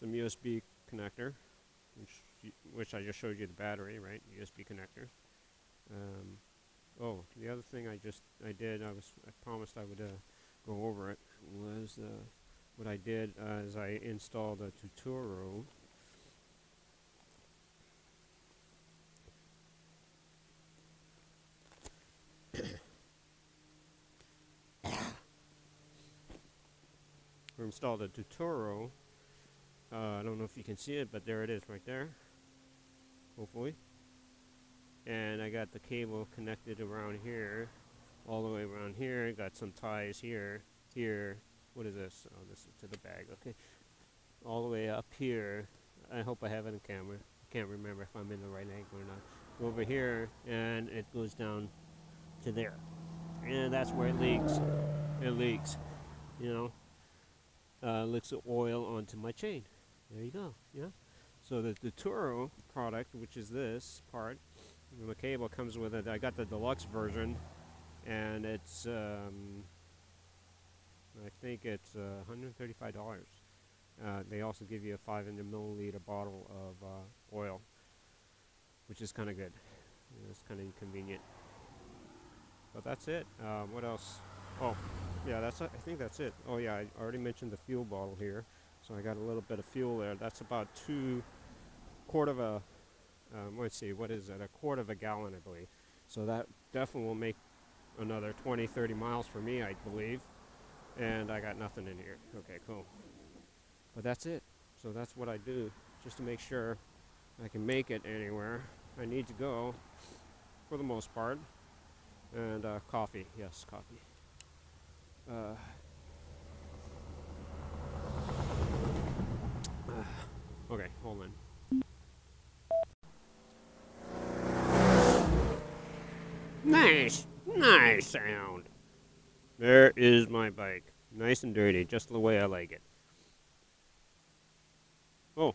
Some USB connector, which I just showed you the battery, right? USB connector. Oh, the other thing I promised I would go over it, was what I did is I installed a tutorial. Installed a tutorial. I don't know if you can see it, but there it is right there, hopefully. And I got the cable connected around here, all the way around here. Got some ties here. What is this? Oh, this is to the bag, okay. All the way up here. I hope I have it on camera. I can't remember if I'm in the right angle or not. Go over here, and it goes down to there. And that's where it leaks. It leaks, you know. Leaks the oil onto my chain. There you go, yeah. So the Turo product, which is this part, the cable comes with it. I got the deluxe version, and it's, I think it's $135. They also give you a 500 milliliter bottle of oil, which is kind of good. It's kind of inconvenient. But that's it. What else? Oh, yeah, I think that's it. Oh yeah, I already mentioned the fuel bottle here. So I got a little bit of fuel there. That's about quarter of a, let's see, what is it? A quarter of a gallon, I believe. So that definitely will make another 20-30 miles for me, I believe. And I got nothing in here. Okay, cool. But that's it. So that's what I do, just to make sure I can make it anywhere I need to go, for the most part. And coffee, yes, coffee. Okay, hold on. Nice sound. There is my bike. Nice and dirty, just the way I like it. Oh,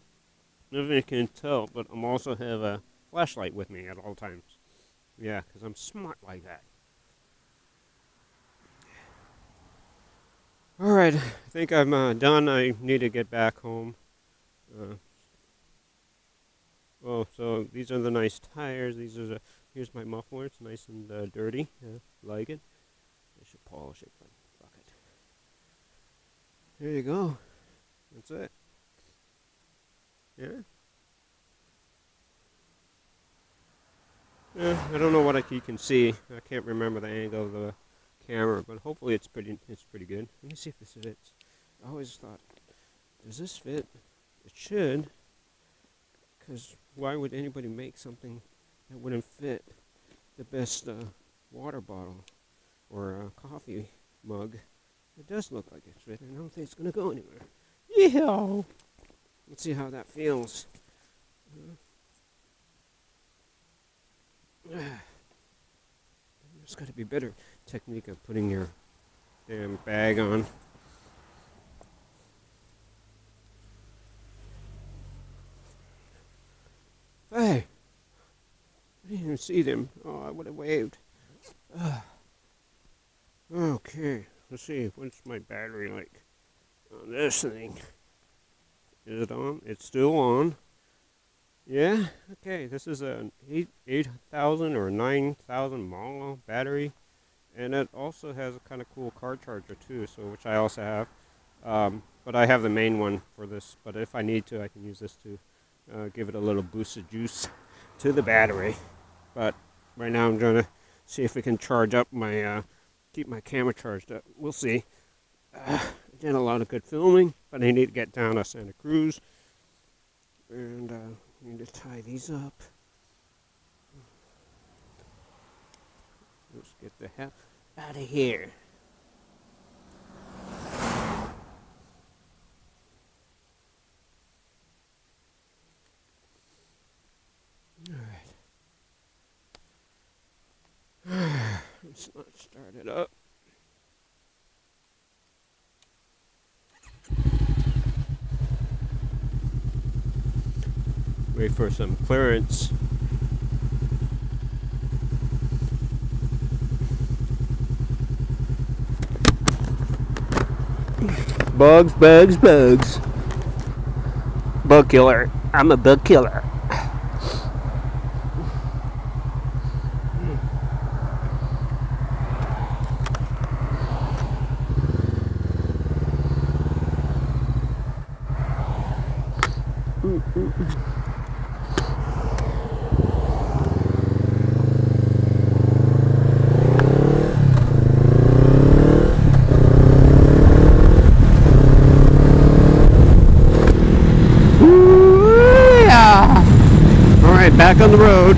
if you can tell, but I'm also have a flashlight with me at all times. Yeah, because I'm smart like that. Alright, I think I'm done. I need to get back home. Oh, so these are the nice tires. Here's my muffler. It's nice and dirty. Yeah, like it. I should polish it, but fuck it. There you go. That's it. Yeah. Yeah, I don't know what you can see. I can't remember the angle of the camera, but hopefully it's pretty good. Let me see if this fits. I always thought, does this fit? It should, because why would anybody make something that wouldn't fit the best water bottle or coffee mug? It does look like it's fit, and I don't think it's going to go anywhere. Yeah. Let's see how that feels. There's got to be better technique of putting your damn bag on. Hey! I didn't even see them. Oh, I would have waved. Okay, let's see. What's my battery like on this thing? Is it on? It's still on. Yeah, okay, this is an 8,000 or 9,000 mAh battery, and it also has a kind of cool car charger too, so which I also have, but I have the main one for this, but if I need to, I can use this to give it a little boost of juice to the battery. But right now I'm trying to see if we can charge up my, keep my camera charged up. We'll see. I did a lot of good filming, but I need to get down to Santa Cruz, and I need to tie these up. Let's get the hell out of here. Alright. Let's not start it up. Wait for some clearance. Bugs, bugs, bugs. Bug killer. I'm a bug killer. Alright, back on the road.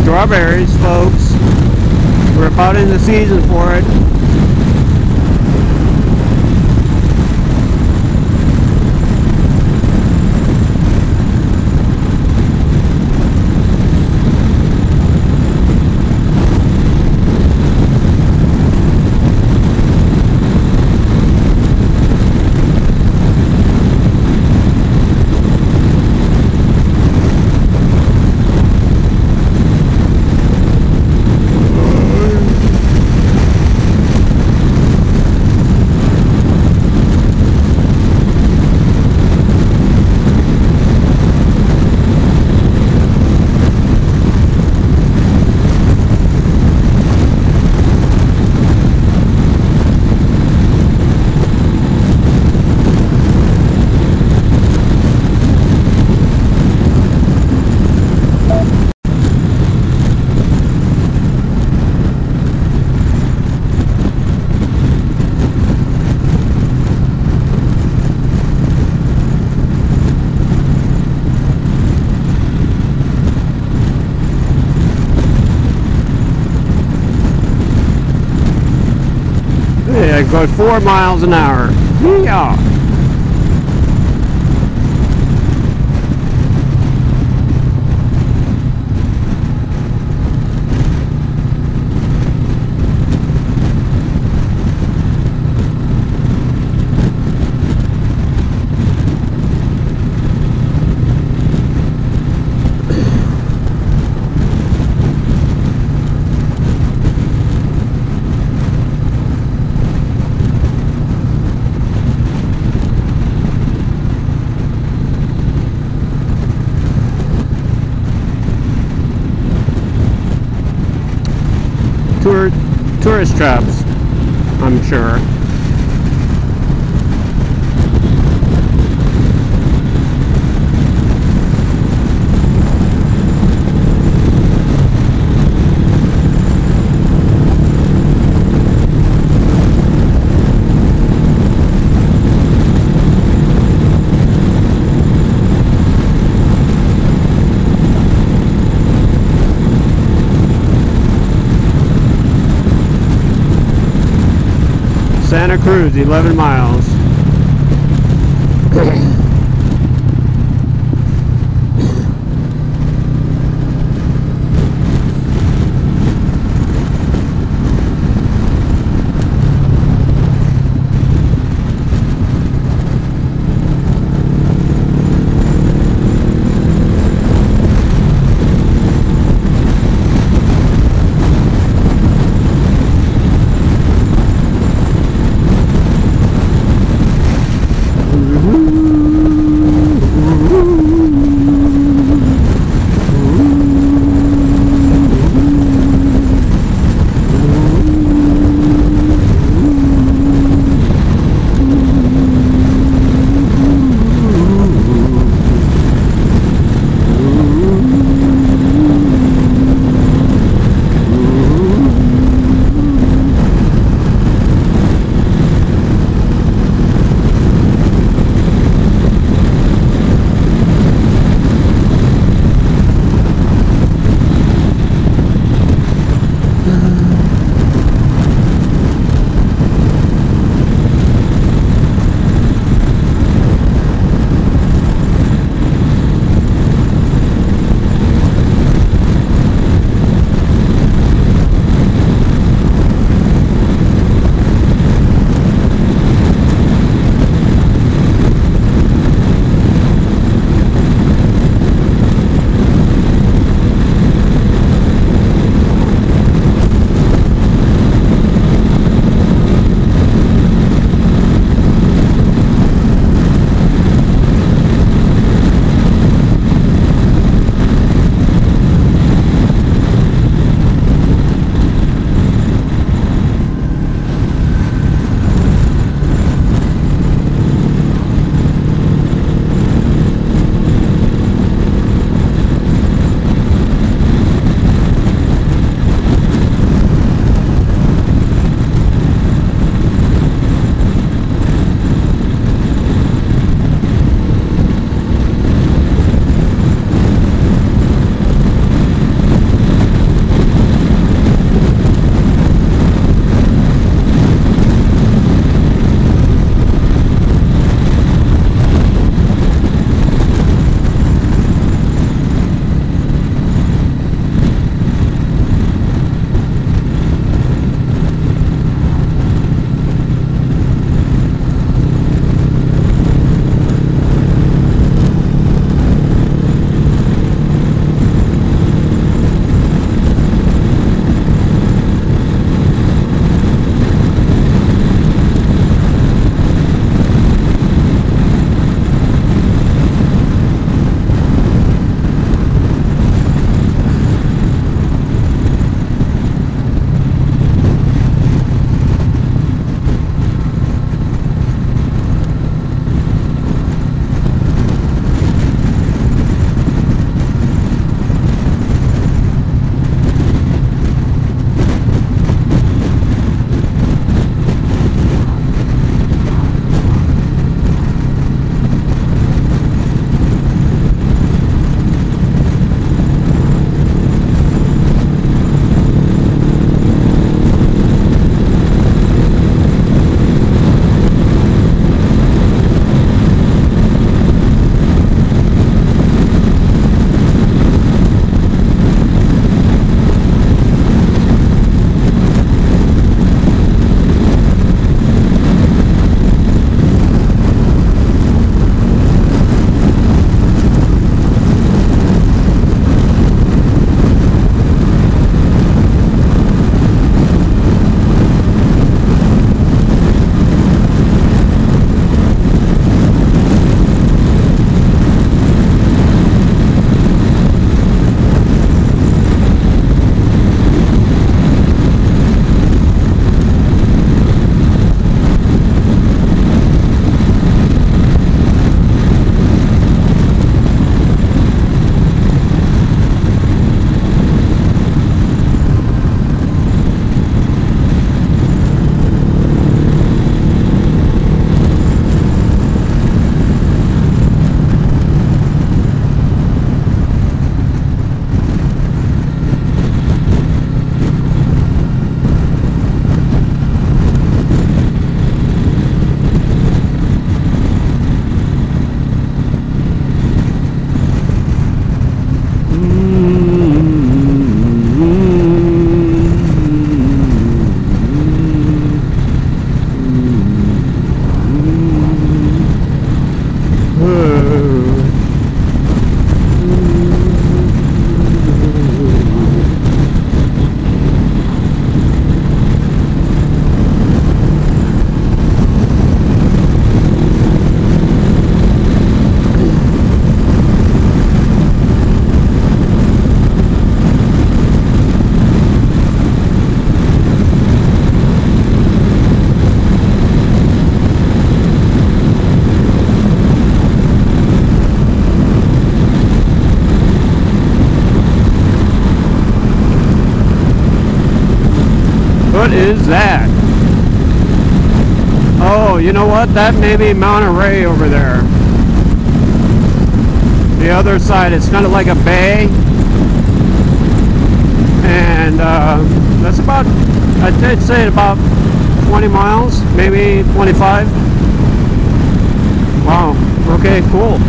Strawberries, folks. We're about in the season for it. Yeah, it goes 4 miles an hour. Yeah. Tourist traps, I'm sure. Santa Cruz, 11 miles. What is that? Oh, you know what? That may be Monterey over there. The other side, it's kind of like a bay. And that's about, I'd say about 20 miles, maybe 25. Wow, okay, cool.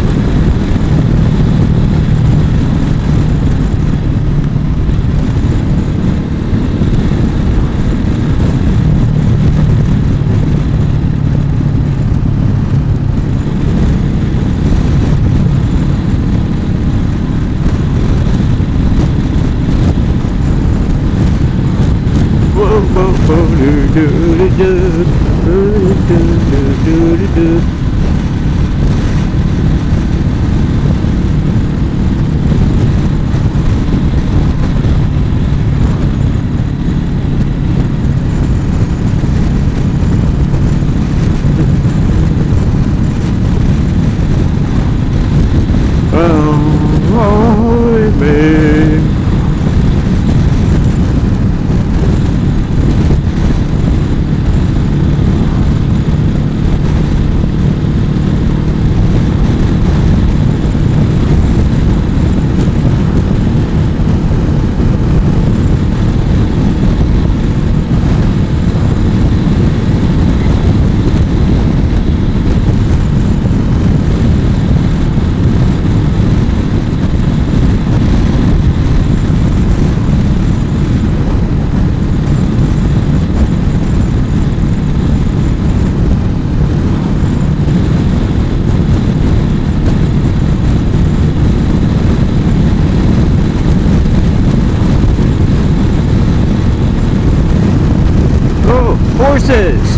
Horses!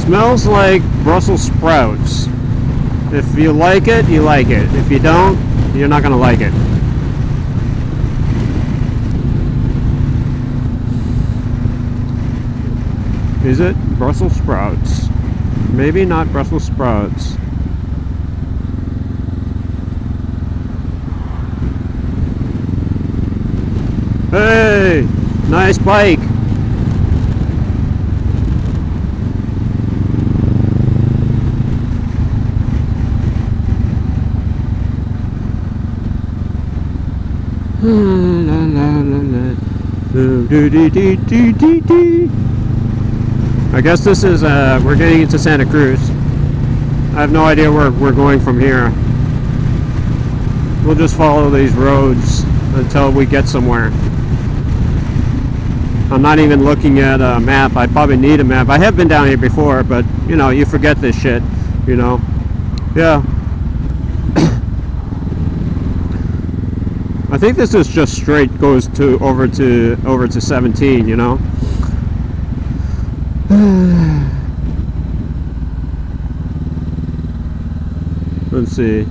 Smells like Brussels sprouts. If you like it, you like it. If you don't, you're not gonna like it. Is it Brussels sprouts? Maybe not Brussels sprouts. Hey, nice bike. I guess this is we're getting into Santa Cruz. I have no idea where we're going from here. We'll just follow these roads until we get somewhere. I'm not even looking at a map. I probably need a map. I have been down here before, but you know, you forget this shit, you know. Yeah. I think this is just straight, goes to over to 17, you know. Let's see.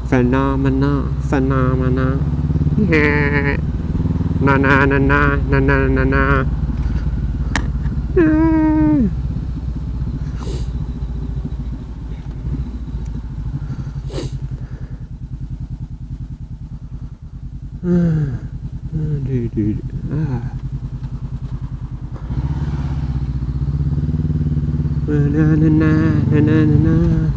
Phenomena. Yeah. Na na na na na na na na. Na na na na na na.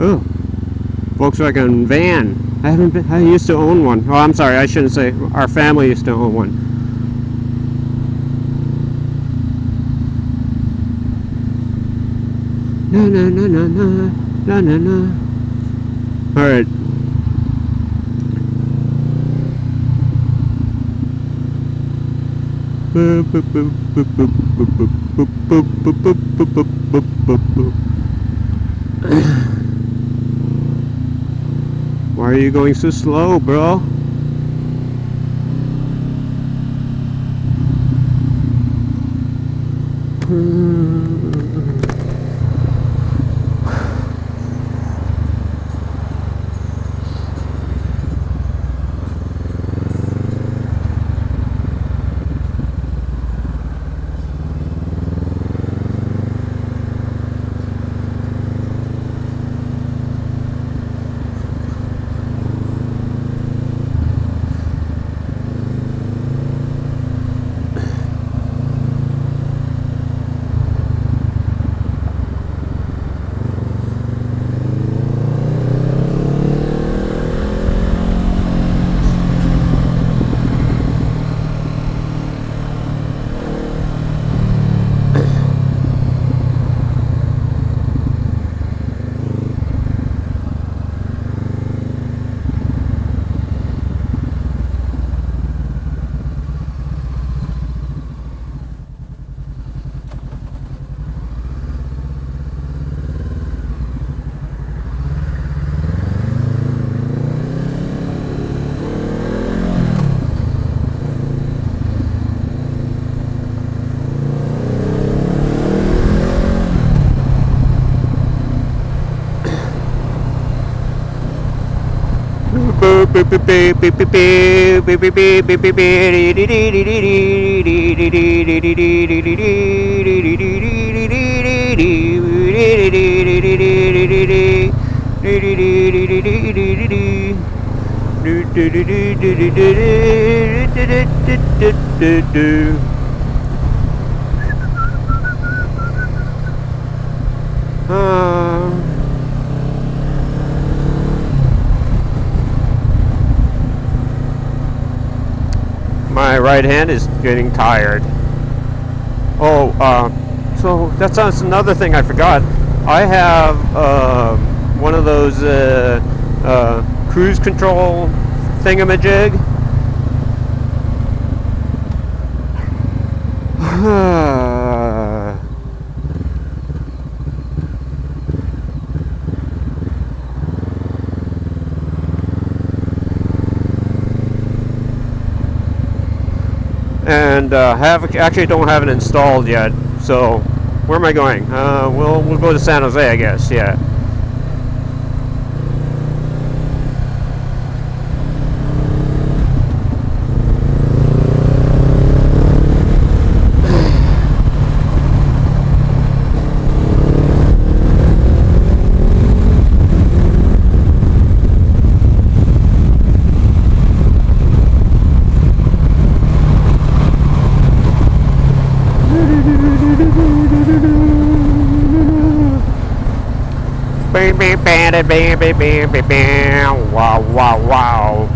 Oh, Volkswagen van. I used to own one. Oh, I'm sorry, I shouldn't say. Our family used to own one. Na na na na na na na na. All right. Why are you going so slow, bro? My right hand is getting tired. Oh, so that's another thing I forgot. I have one of those cruise control thingamajig. And actually don't have it installed yet. So where am I going? We'll go to San Jose, I guess. Yeah. Wow, wow, wow.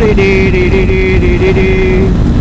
dee dee dee dee dee dee dee dee.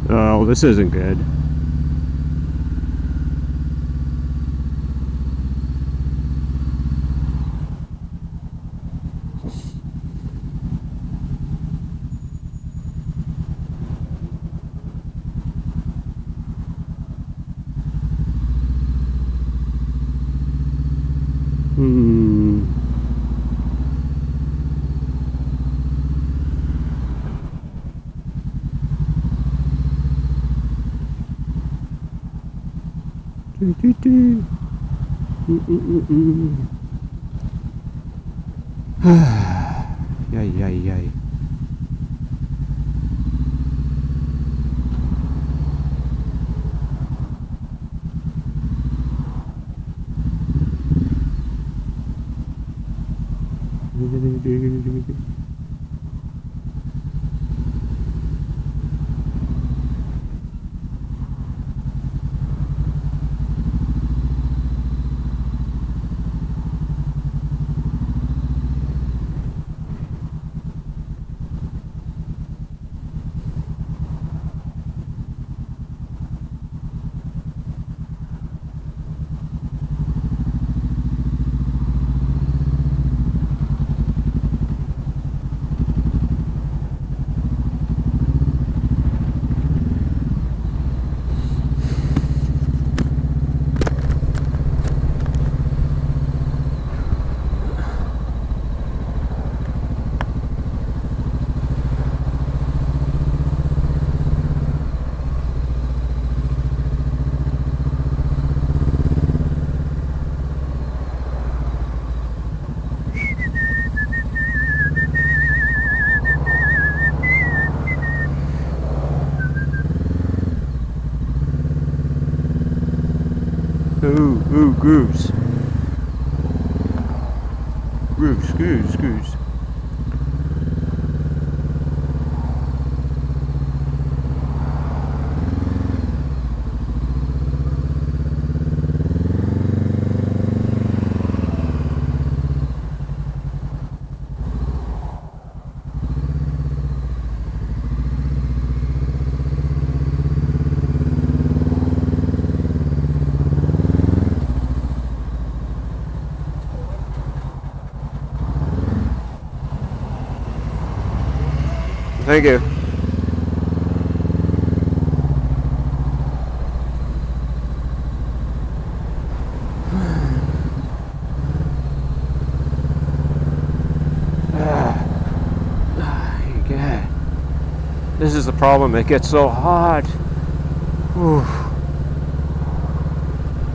Oh, this isn't good. Yay, yay, yay. Ooh, grooves. Grooves. Thank you. God. This is the problem. It gets so hot. Ooh.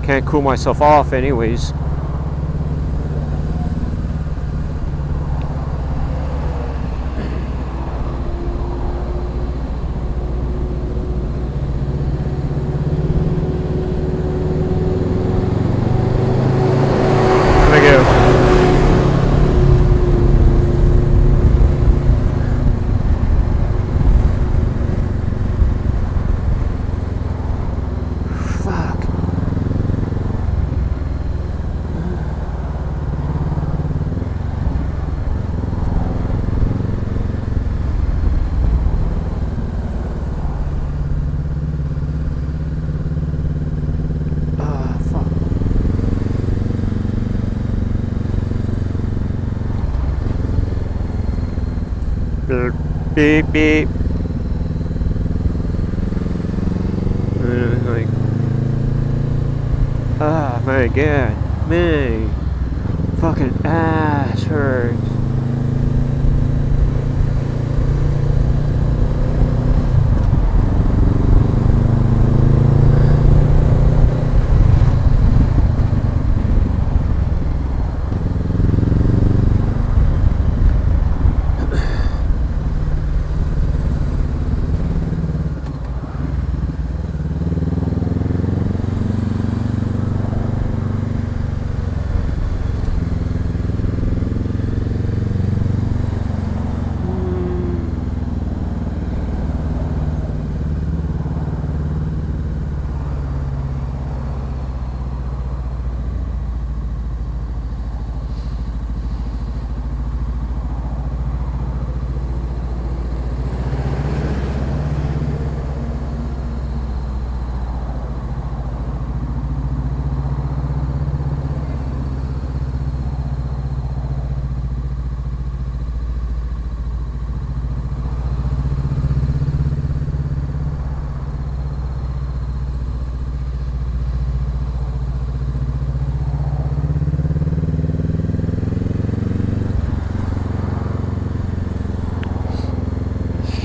Can't cool myself off anyways. Beep beep. Like, my God, man, fucking ass hurts.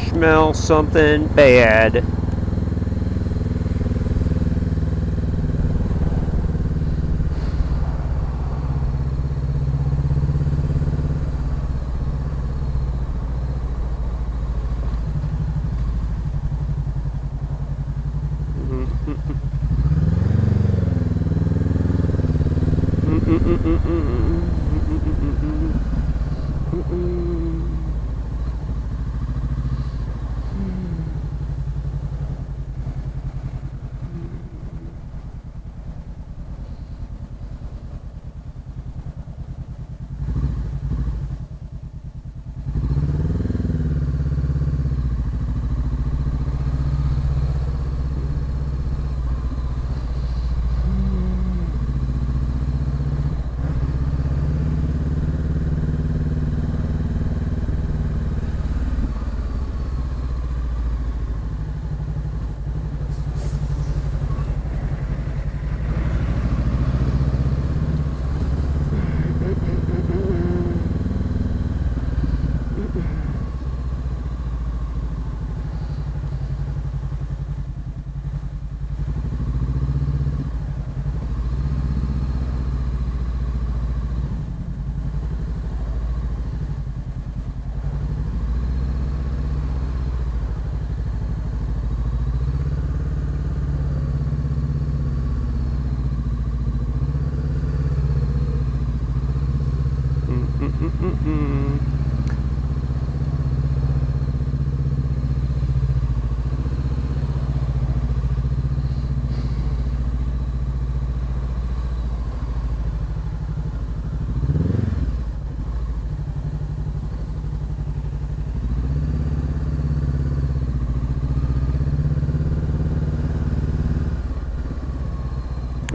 Smell something bad.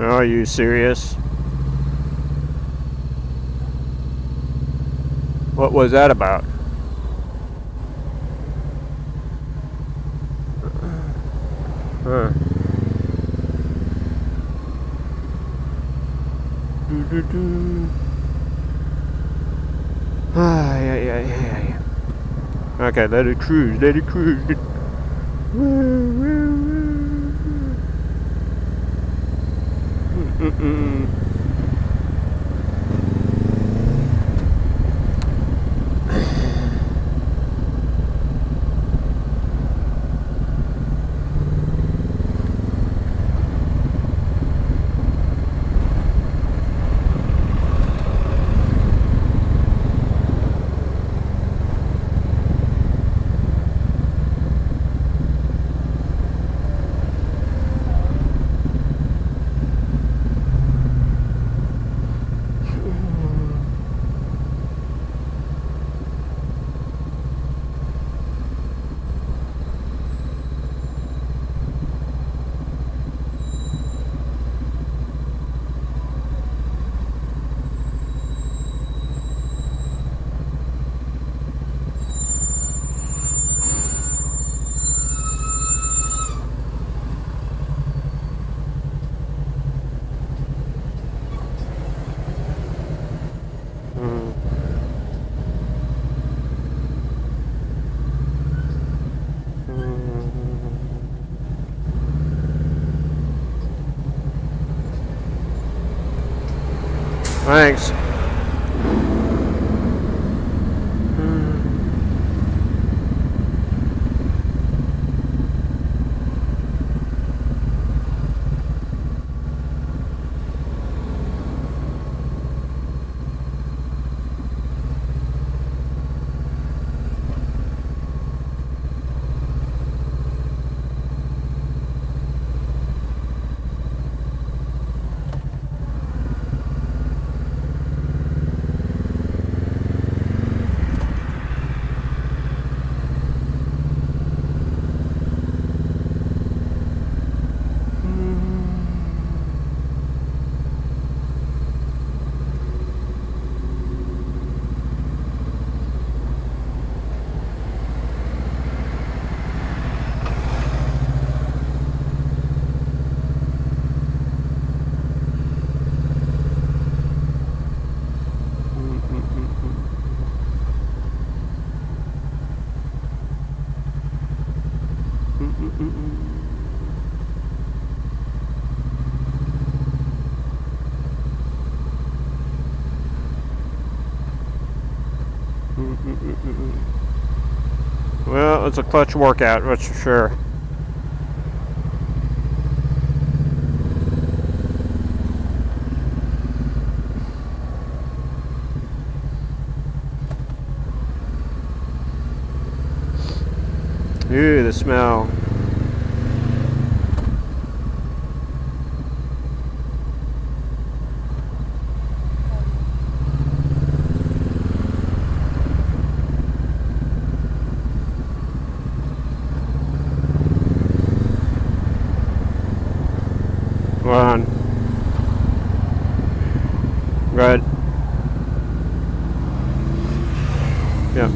Oh, are you serious? What was that about? Huh. Okay, let it cruise, let it cruise. Thanks. Well, it's a clutch workout, that's for sure. Ooh, the smell. On. Good. Yeah.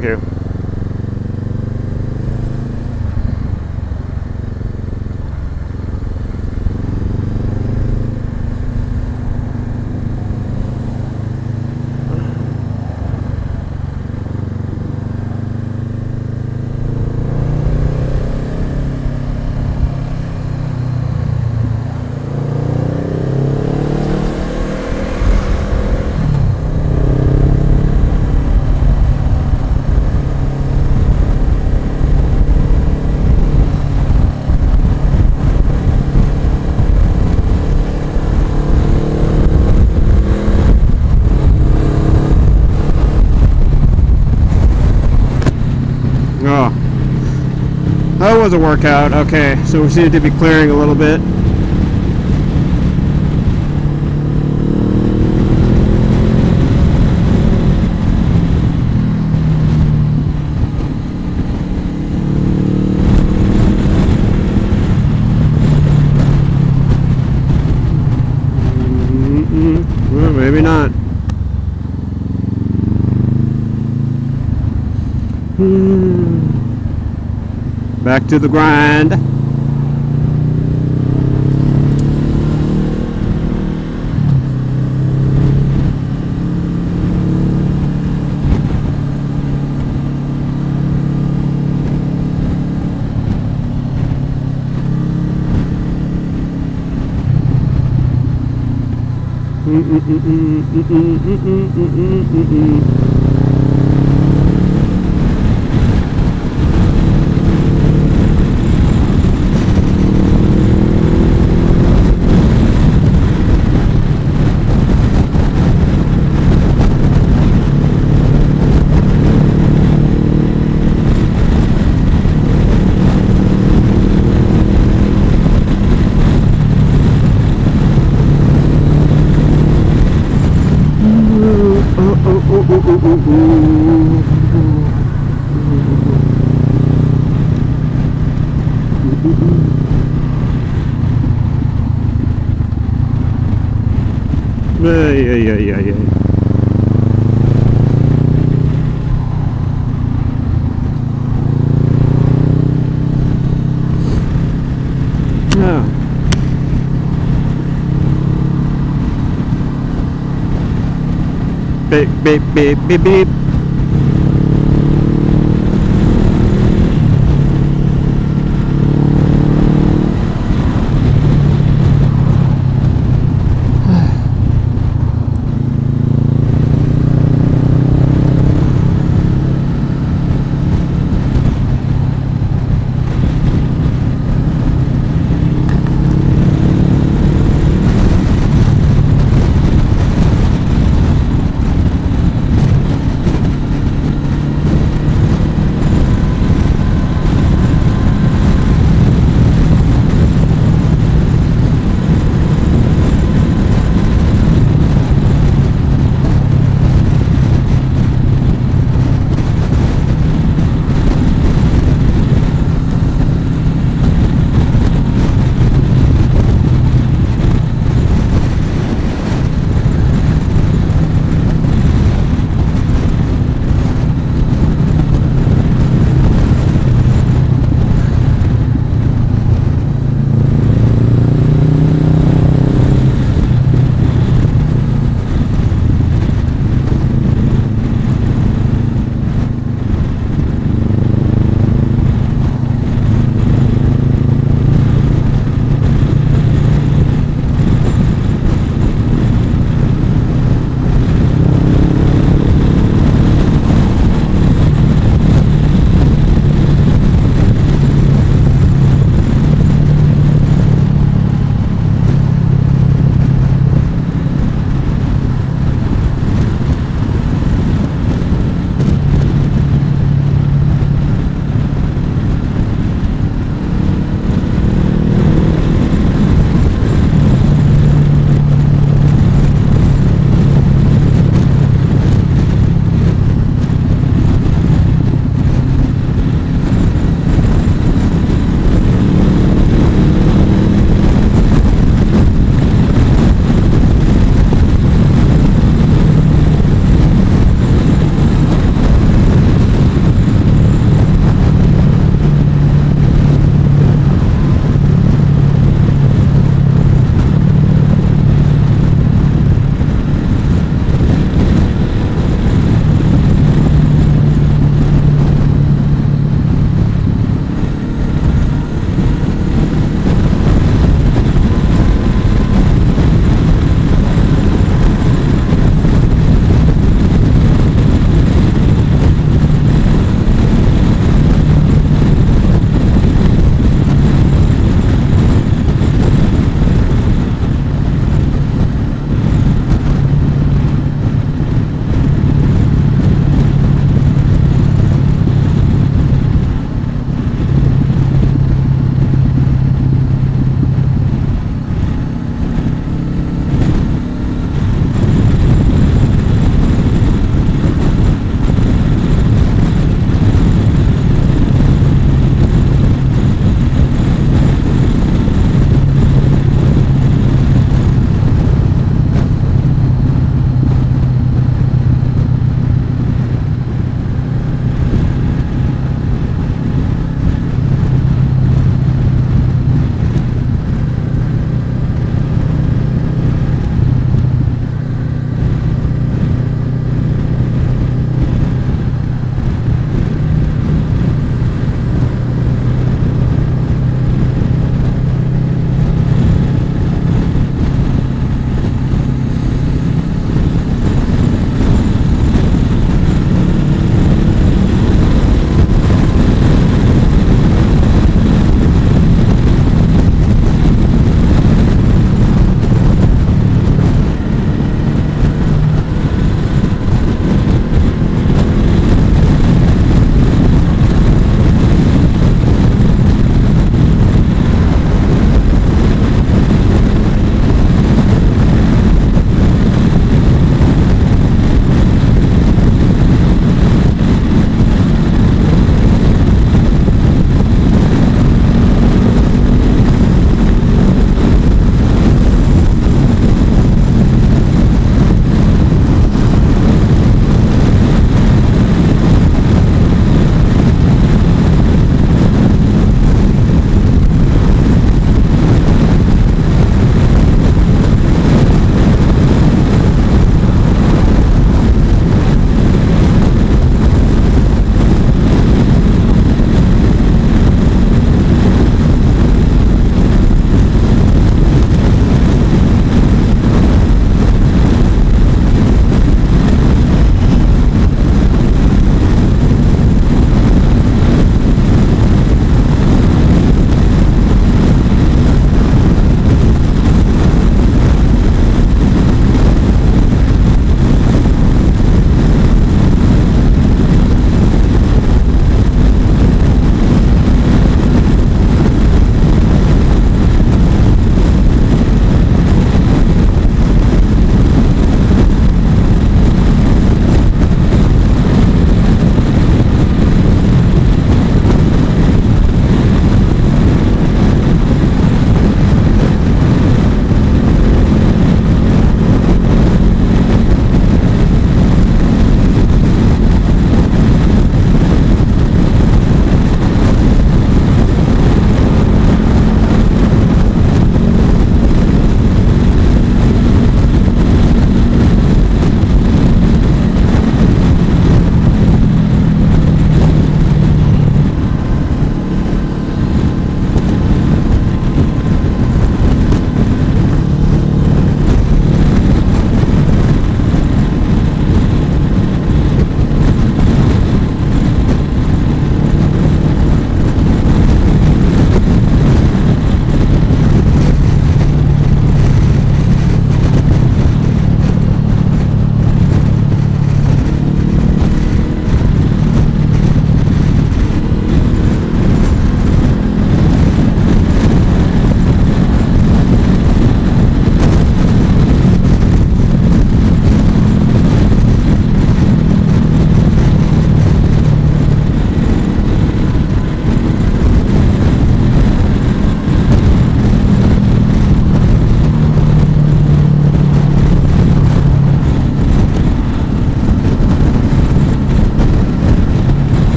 Thank you. Oh, that was a workout. Okay, so we seem to be clearing a little bit. Well, maybe not. Back to the grind. Yeah. Beep, beep, beep, beep, beep.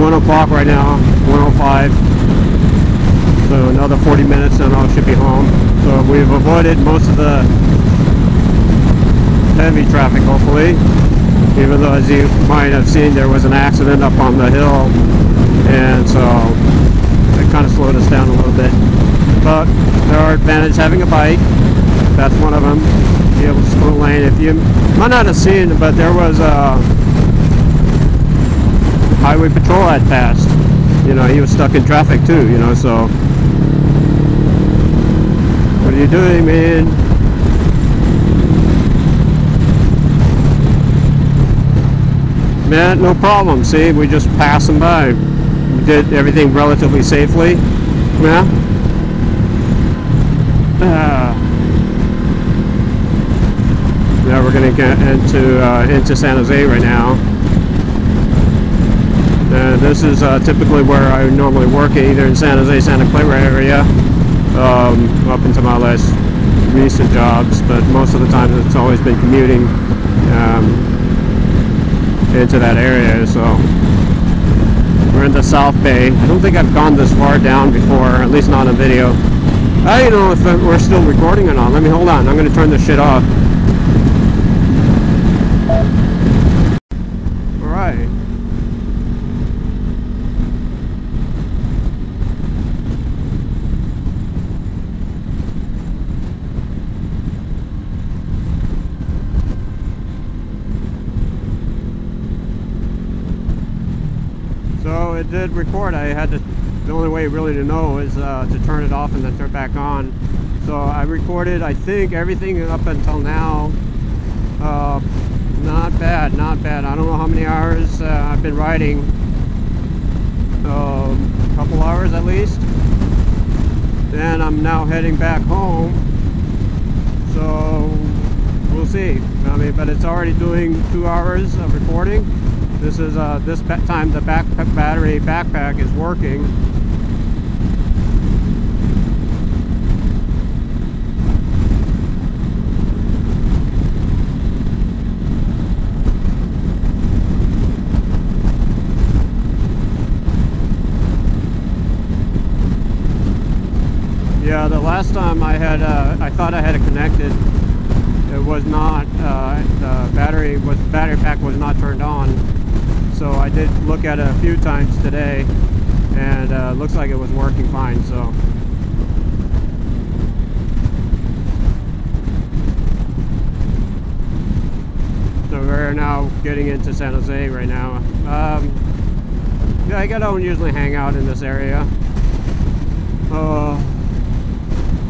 1 o'clock right now, 1:05. So another 40 minutes and I should be home. So we've avoided most of the heavy traffic, hopefully. Even though, as you might have seen, there was an accident up on the hill, and so it kind of slowed us down a little bit. But there are advantages having a bike. That's one of them. Be able to split lane. If you might not have seen, but there was a highway patrol had passed. You know, he was stuck in traffic too. You know, so what are you doing, man? Man, no problem. See, we just passed them by. We did everything relatively safely. Yeah. Now we're going to get into San Jose right now. This is typically where I normally work, either in San Jose, Santa Clara area, up into my last recent jobs. But most of the time, it's always been commuting into that area. So we're in the South Bay. I don't think I've gone this far down before, at least not on video. I don't know if we're still recording or not. Let me hold on. I'm going to turn this shit off. Alright. So it did record. I had to, the only way really to know is to turn it off and then turn it back on. So I recorded, I think, everything up until now. Not bad, not bad. I don't know how many hours I've been riding. A couple hours at least. And I'm now heading back home. So we'll see. I mean, but it's already doing 2 hours of recording. This is this time the battery backpack is working. Yeah, the last time I had, I thought I had it connected. It was not. The battery pack was not turned on. So I did look at it a few times today, and it looks like it was working fine. So we're now getting into San Jose right now. Yeah, I don't usually hang out in this area.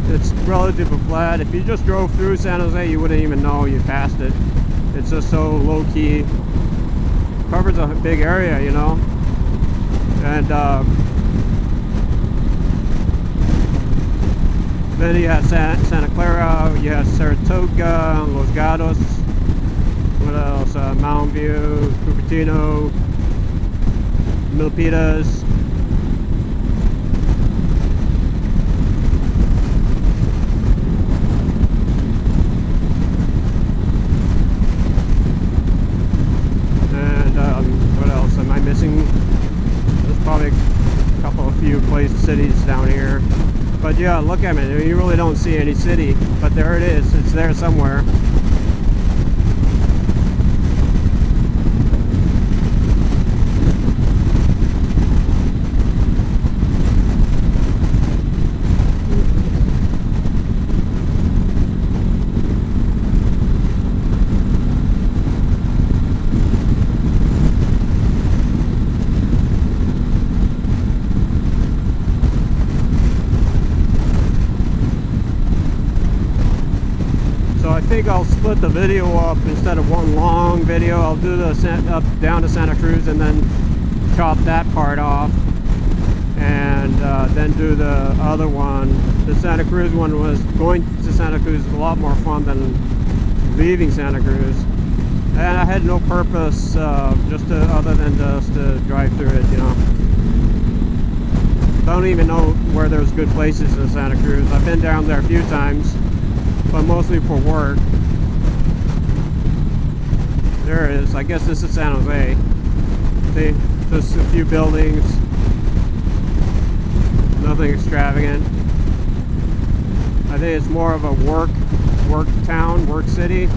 It's relatively flat. If you just drove through San Jose, you wouldn't even know you passed it. It's just so low-key. Covers a big area, you know. And then you have Santa Clara, you have Saratoga, Los Gatos, what else? Mountain View, Cupertino, Milpitas. There's probably a few cities down here, but yeah, look at it. You really don't see any city, but there it is. It's there somewhere. I think I'll split the video up. Instead of one long video, I'll do the up down to Santa Cruz and then chop that part off, and then do the other one. The Santa Cruz one was going to Santa Cruz is a lot more fun than leaving Santa Cruz, and I had no purpose other than just to drive through it, you know. I don't even know where there's good places in Santa Cruz. I've been down there a few times, but mostly for work. There it is. I guess this is San Jose. See, just a few buildings, nothing extravagant. I think it's more of a work town, work city,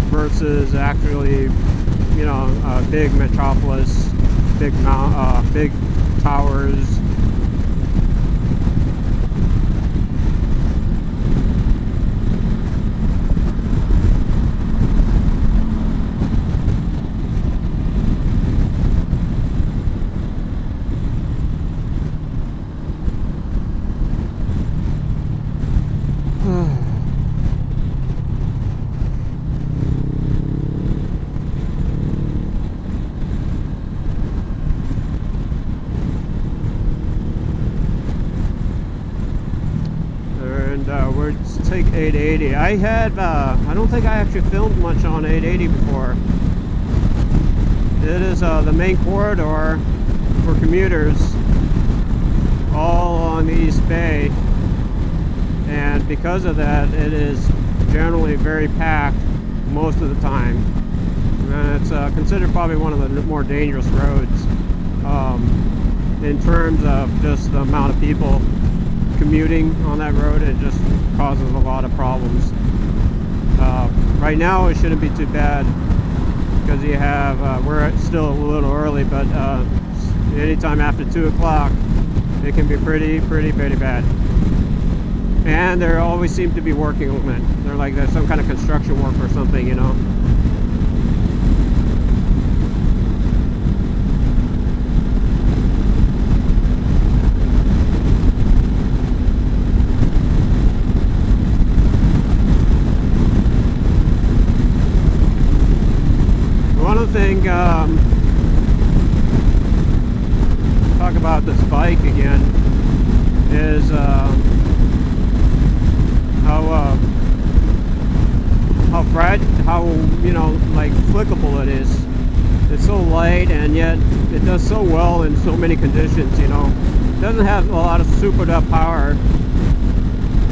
versus actually, you know, a big metropolis, big towers. We're take 880. I don't think I actually filmed much on 880 before. It is the main corridor for commuters all on the East Bay, and because of that, it is generally very packed most of the time. And it's considered probably one of the more dangerous roads in terms of just the amount of people commuting on that road. It just causes a lot of problems. Right now it shouldn't be too bad because you have we're still a little early, but anytime after 2 o'clock it can be pretty bad. And there always seem to be working on it. They're like there's some kind of construction work or something, you know. Talk about this bike again is how fragile, how, you know, like flickable it is. It's so light, and yet it does so well in so many conditions, you know. It doesn't have a lot of souped up power,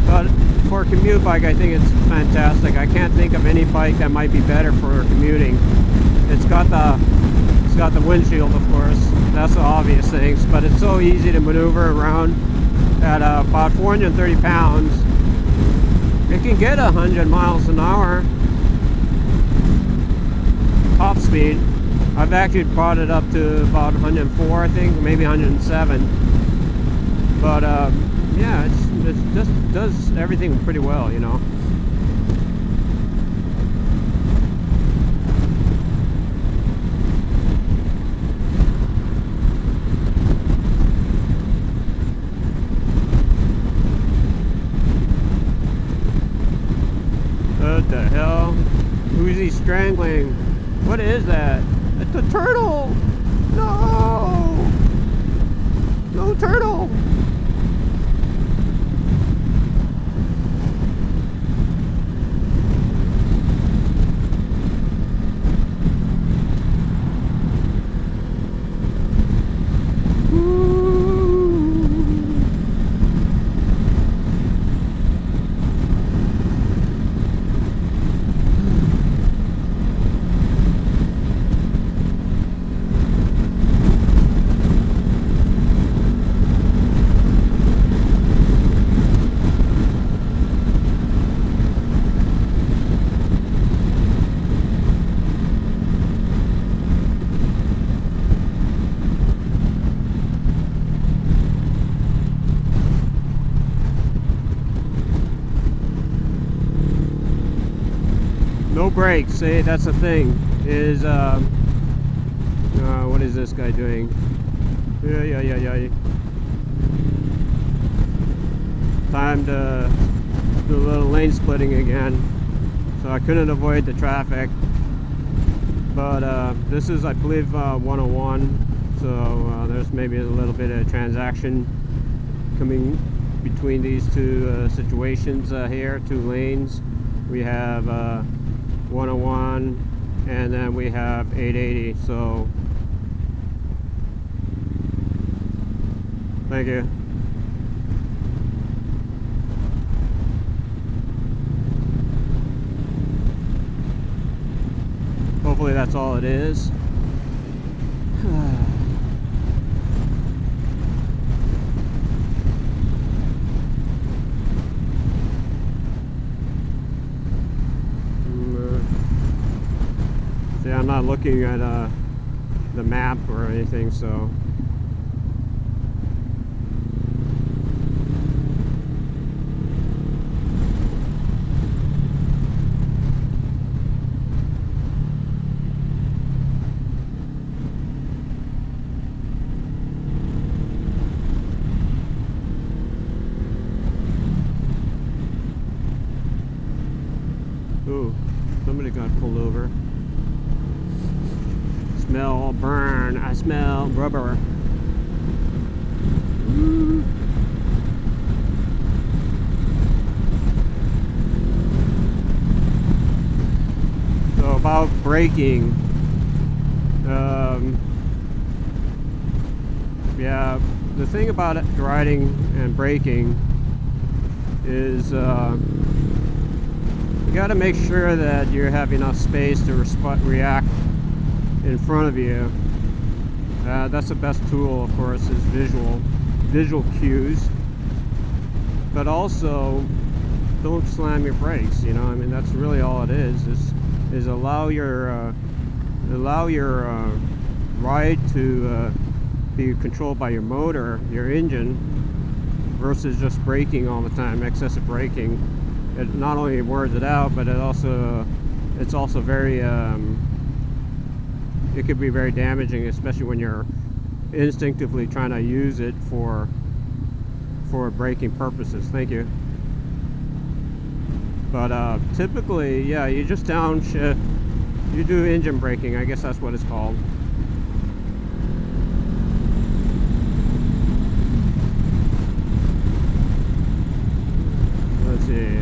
but for a commute bike I think it's fantastic. I can't think of any bike that might be better for commuting. It's got the windshield, of course. That's the obvious things, but it's so easy to maneuver around. At about 430 pounds, it can get 100 miles an hour top speed. I've actually brought it up to about 104, I think, maybe 107. But yeah, it just does everything pretty well, you know. What the hell? Who's he strangling? What is that? It's a turtle! No! No turtle! No brakes, see, that's the thing, is, what is this guy doing? Yeah. Time to do a little lane splitting again, so I couldn't avoid the traffic. But this is, I believe, 101, so there's maybe a little bit of transaction coming between these two situations here, two lanes. We have 101 and then we have 880, so thank you. Hopefully that's all it is. See, I'm not looking at the map or anything, so ooh, somebody got pulled over. Smell burn. I smell rubber. Woo. So about braking, yeah, the thing about it, riding and braking is you got to make sure that you have enough space to react in front of you. That's the best tool, of course, is visual cues, but also don't slam your brakes. You know, I mean, that's really all it is allow your ride to be controlled by your motor, your engine, versus just braking all the time. Excessive braking, it not only wears it out, but it's also very it could be very damaging, especially when you're instinctively trying to use it for braking purposes. Thank you. But typically, yeah, you just downshift. You do engine braking, I guess that's what it's called. Let's see.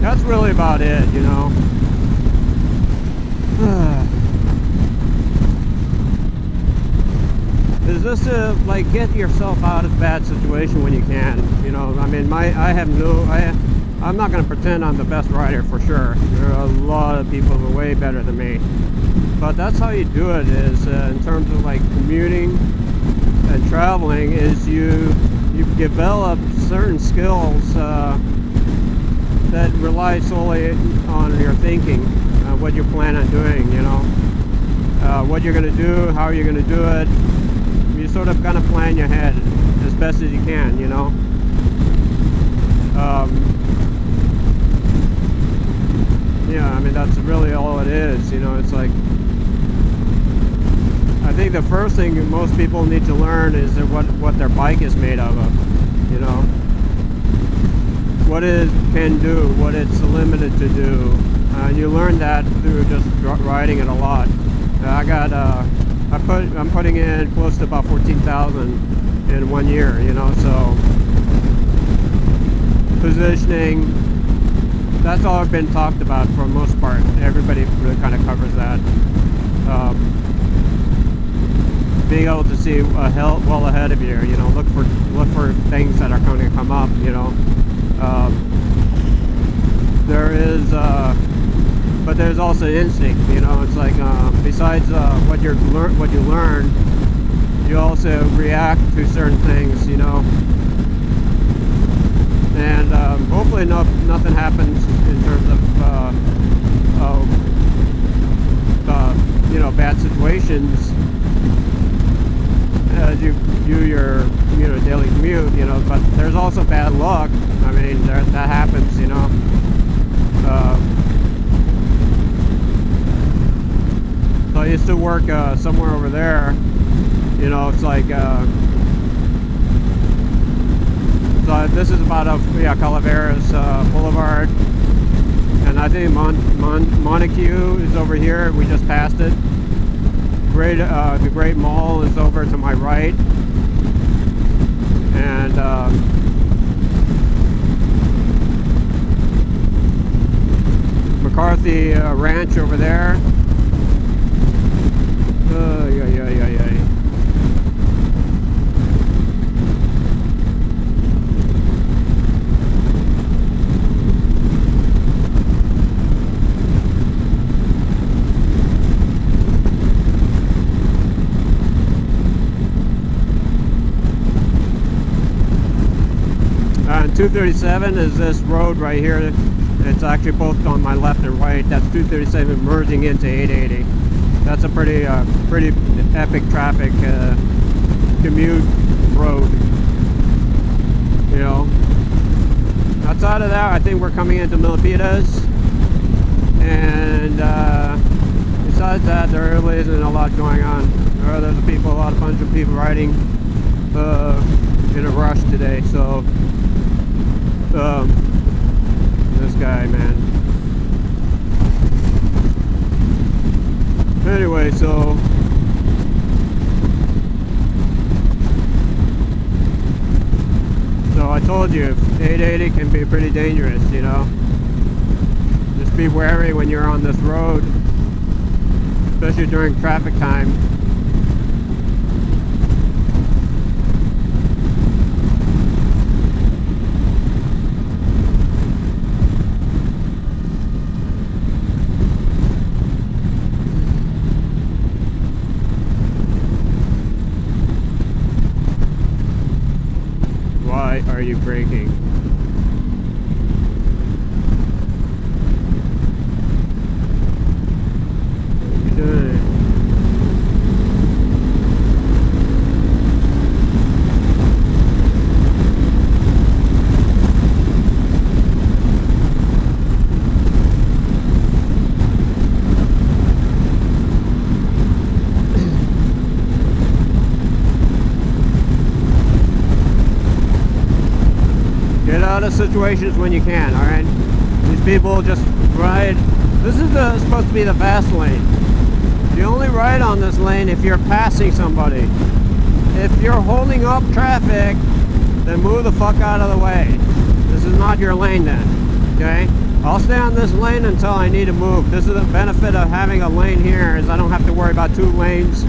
That's really about it, you know. Is this to like get yourself out of a bad situation when you can? You know, I mean, I'm not going to pretend I'm the best rider for sure. There are a lot of people who are way better than me. But that's how you do it, is in terms of like commuting and traveling, is you develop certain skills that rely solely on your thinking, what you plan on doing, you know, what you're going to do, how you're going to do it. You sort of kind of plan your head as best as you can, you know. Yeah, I mean, that's really all it is, you know. It's like, I think the first thing most people need to learn is that what their bike is made of, you know. What it can do, what it's limited to do, and you learn that through just riding it a lot. I'm putting in close to about 14,000 in 1 year, you know. So positioning, that's all been talked about for the most part. Everybody really kind of covers that. Being able to see well ahead of you, you know, look for things that are going to come up, you know. But there's also instinct, you know. It's like besides what you learn, you also react to certain things, you know. And hopefully nothing happens in terms of you know, bad situations as you do your daily commute, you know. But there's also bad luck. I mean, that happens, you know. So I used to work somewhere over there, you know. It's like so this is about Calaveras Boulevard, and I think Montague is over here. We just passed it. The Great Mall is over to my right, and McCarthy Ranch over there. Yeah. And 237 is this road right here. It's actually both on my left and right. That's 237 merging into 880. That's a pretty epic traffic commute road. You know. Outside of that, I think we're coming into Milpitas, and besides that, there really isn't a lot going on. There's a bunch of people riding in a rush today. So this guy, man. Anyway, so I told you, 880 can be pretty dangerous, you know. Just be wary when you're on this road, especially during traffic time. Why are you braking? What are you doing? Get out of situations when you can, alright? These people just ride. This is supposed to be the fast lane. You only ride on this lane if you're passing somebody. If you're holding up traffic, then move the fuck out of the way. This is not your lane then, okay? I'll stay on this lane until I need to move. This is the benefit of having a lane here, is I don't have to worry about two lanes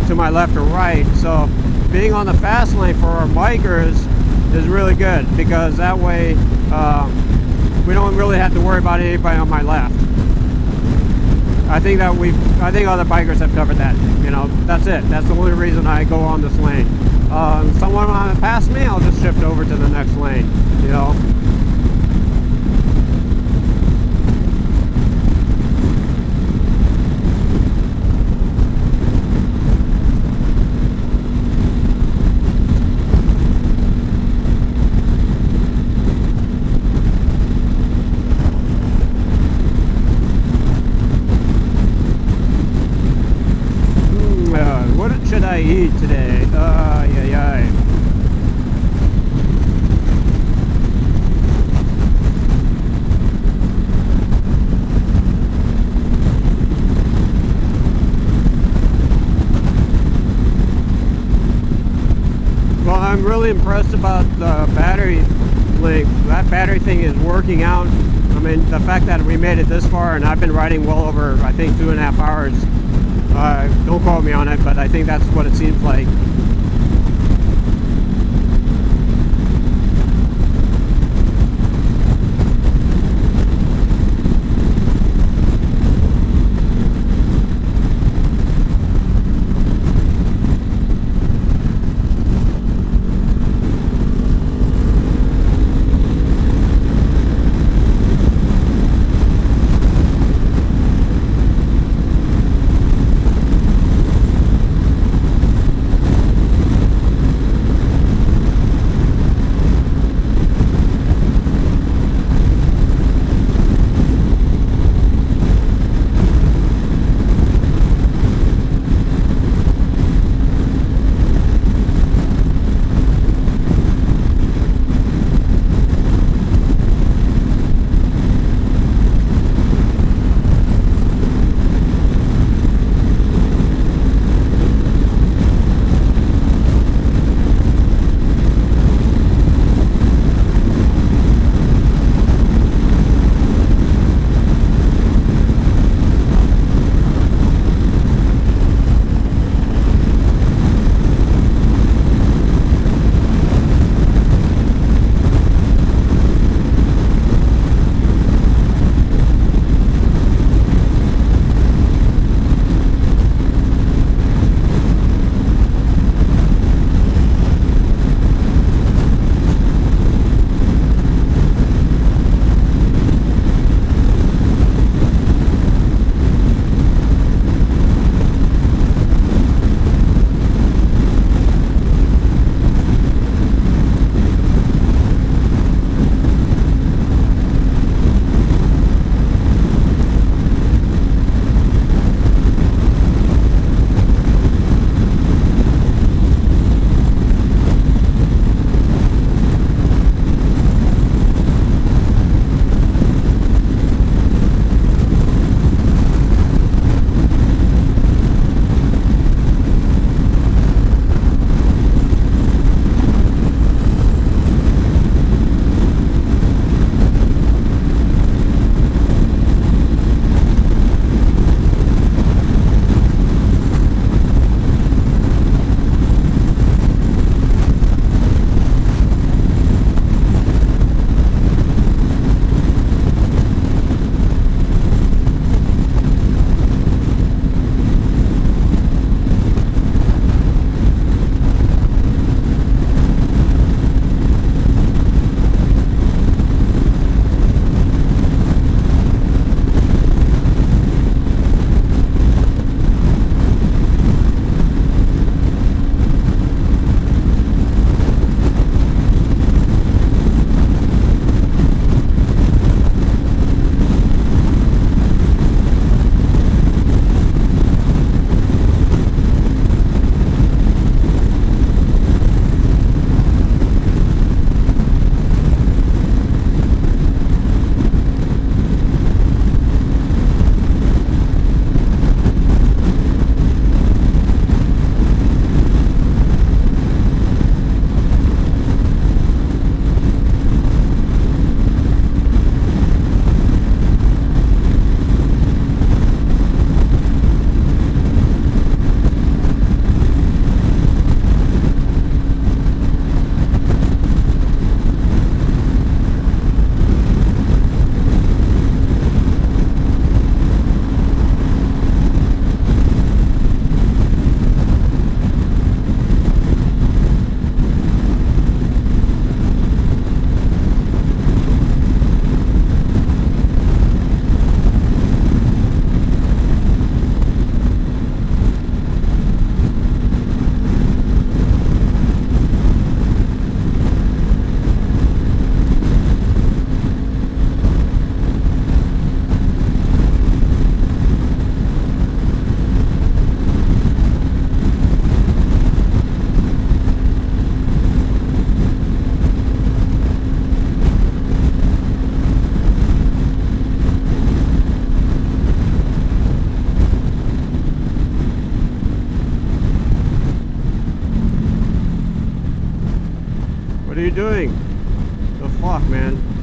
to my left or right. So being on the fast lane for our bikers is really good, because that way we don't really have to worry about anybody on my left. I think other bikers have covered that. You know, that's it. That's the only reason I go on this lane. Someone past me, I'll just shift over to the next lane. You know. What should I eat today? Yeah. Well, I'm really impressed about the battery length. That battery thing is working out. I mean, the fact that we made it this far, and I've been riding well over, I think, 2.5 hours. Don't quote me on it, but I think that's what it seems like. What are you doing? The fuck, man?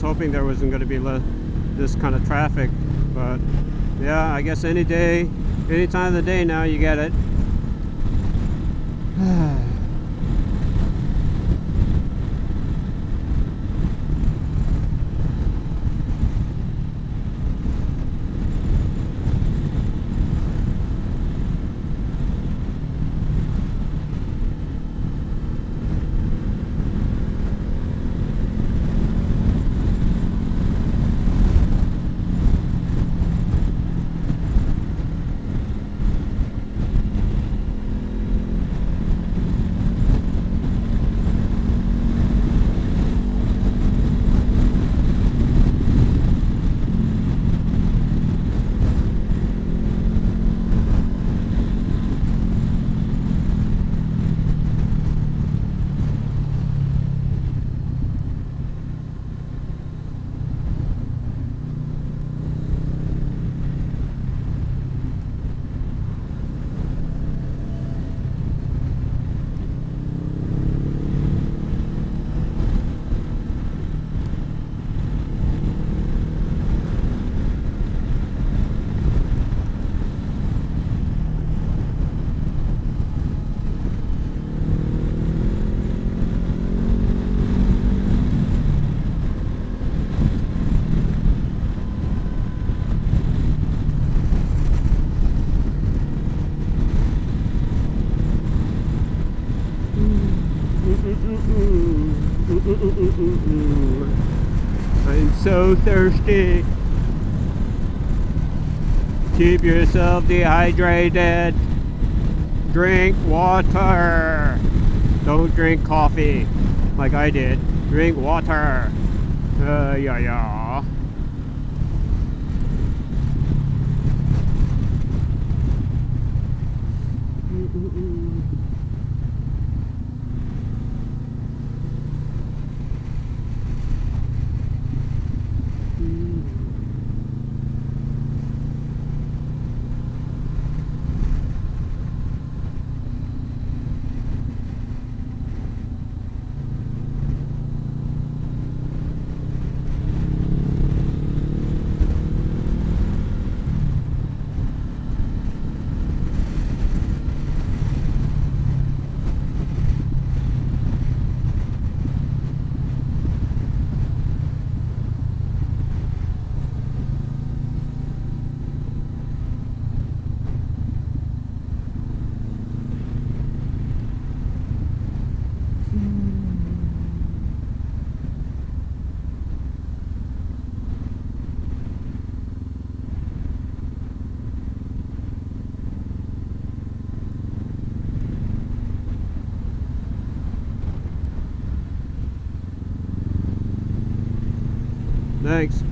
was hoping there wasn't going to be this kind of traffic, but yeah, I guess any day, any time of the day now you get it. I'm so thirsty. Keep yourself dehydrated. Drink water. Don't drink coffee like I did. Drink water. Yeah. Thanks.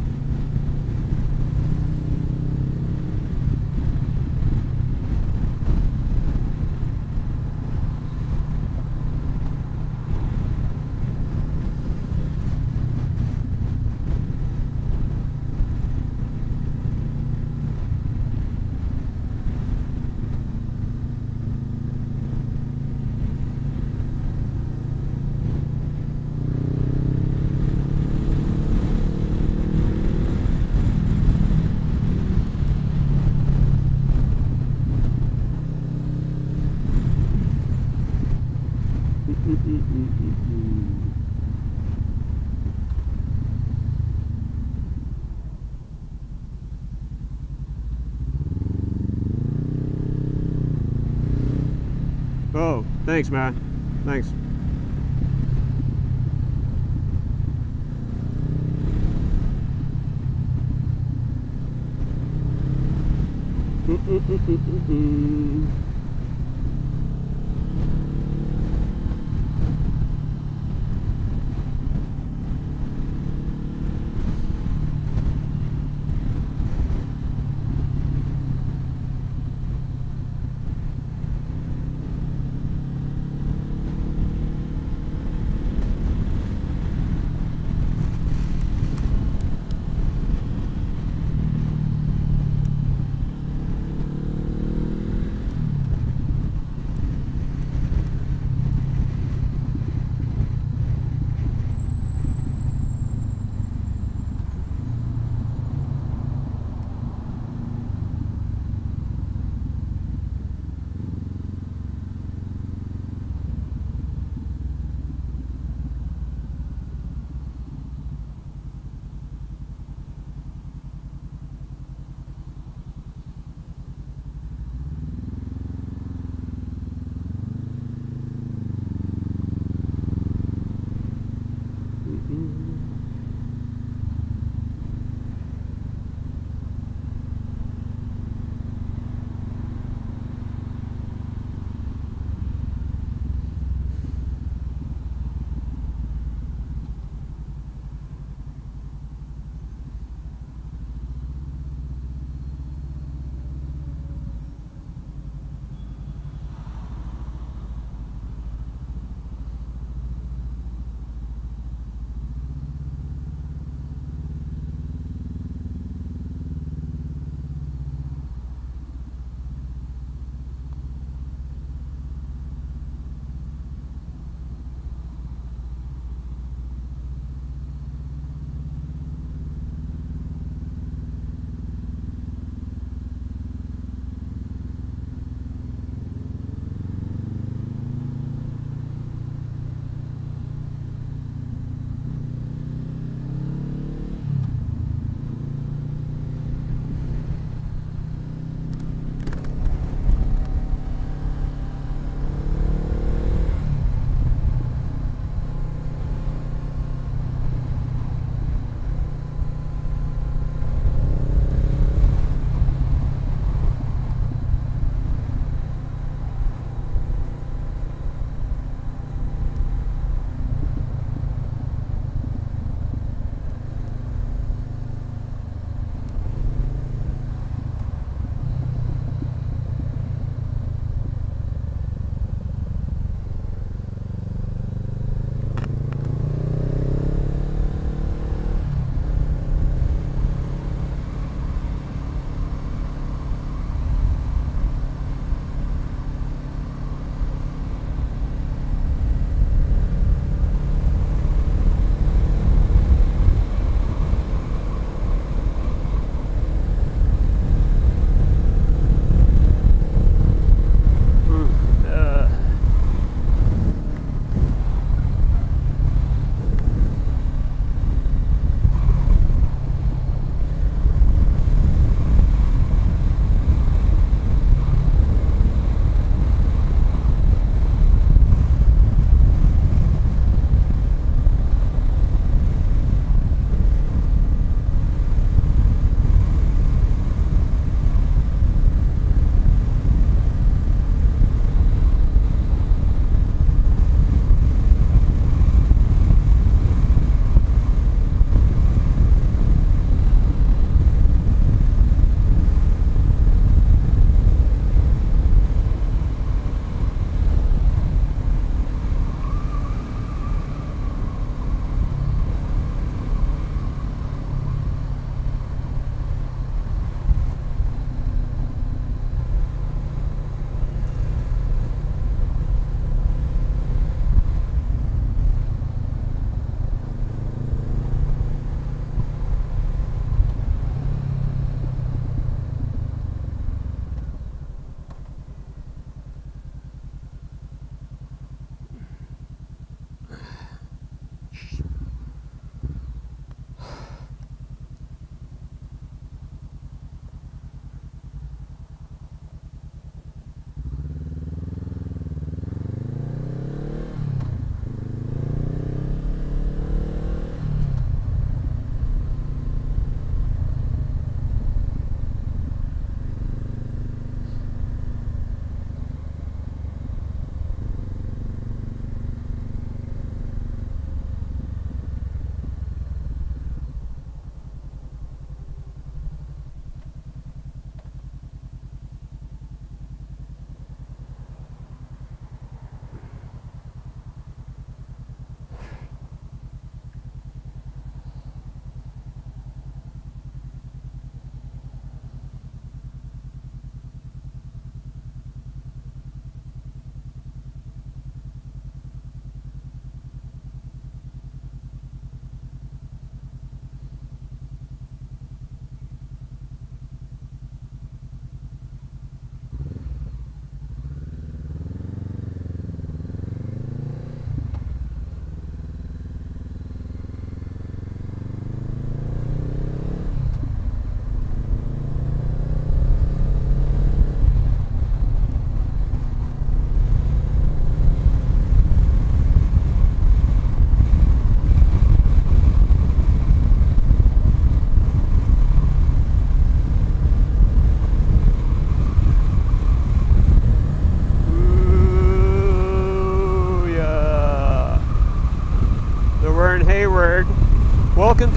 Oh, thanks, man. Thanks.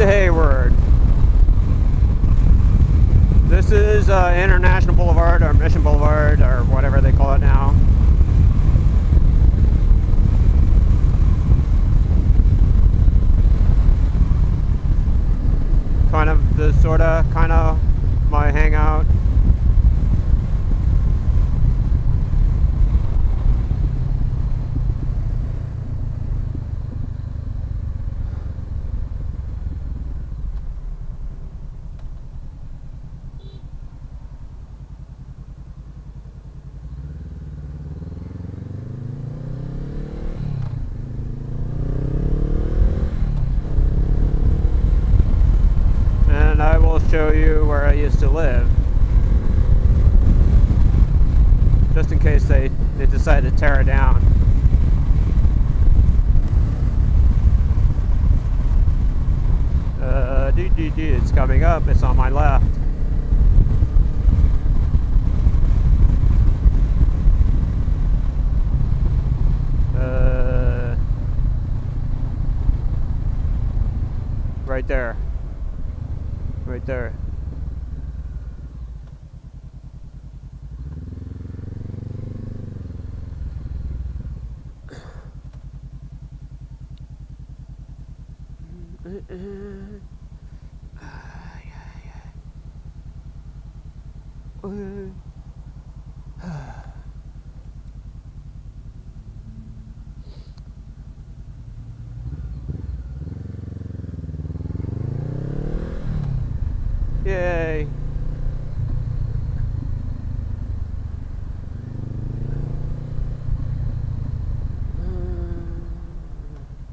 to Hayward. This is International Boulevard or Mission Boulevard or whatever they call it now. Kind of my hangout. I will show you where I used to live, just in case they decide to tear it down. It's coming up, it's on my left. Right there. Right there. Yay!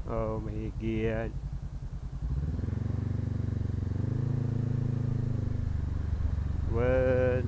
Oh my God. What?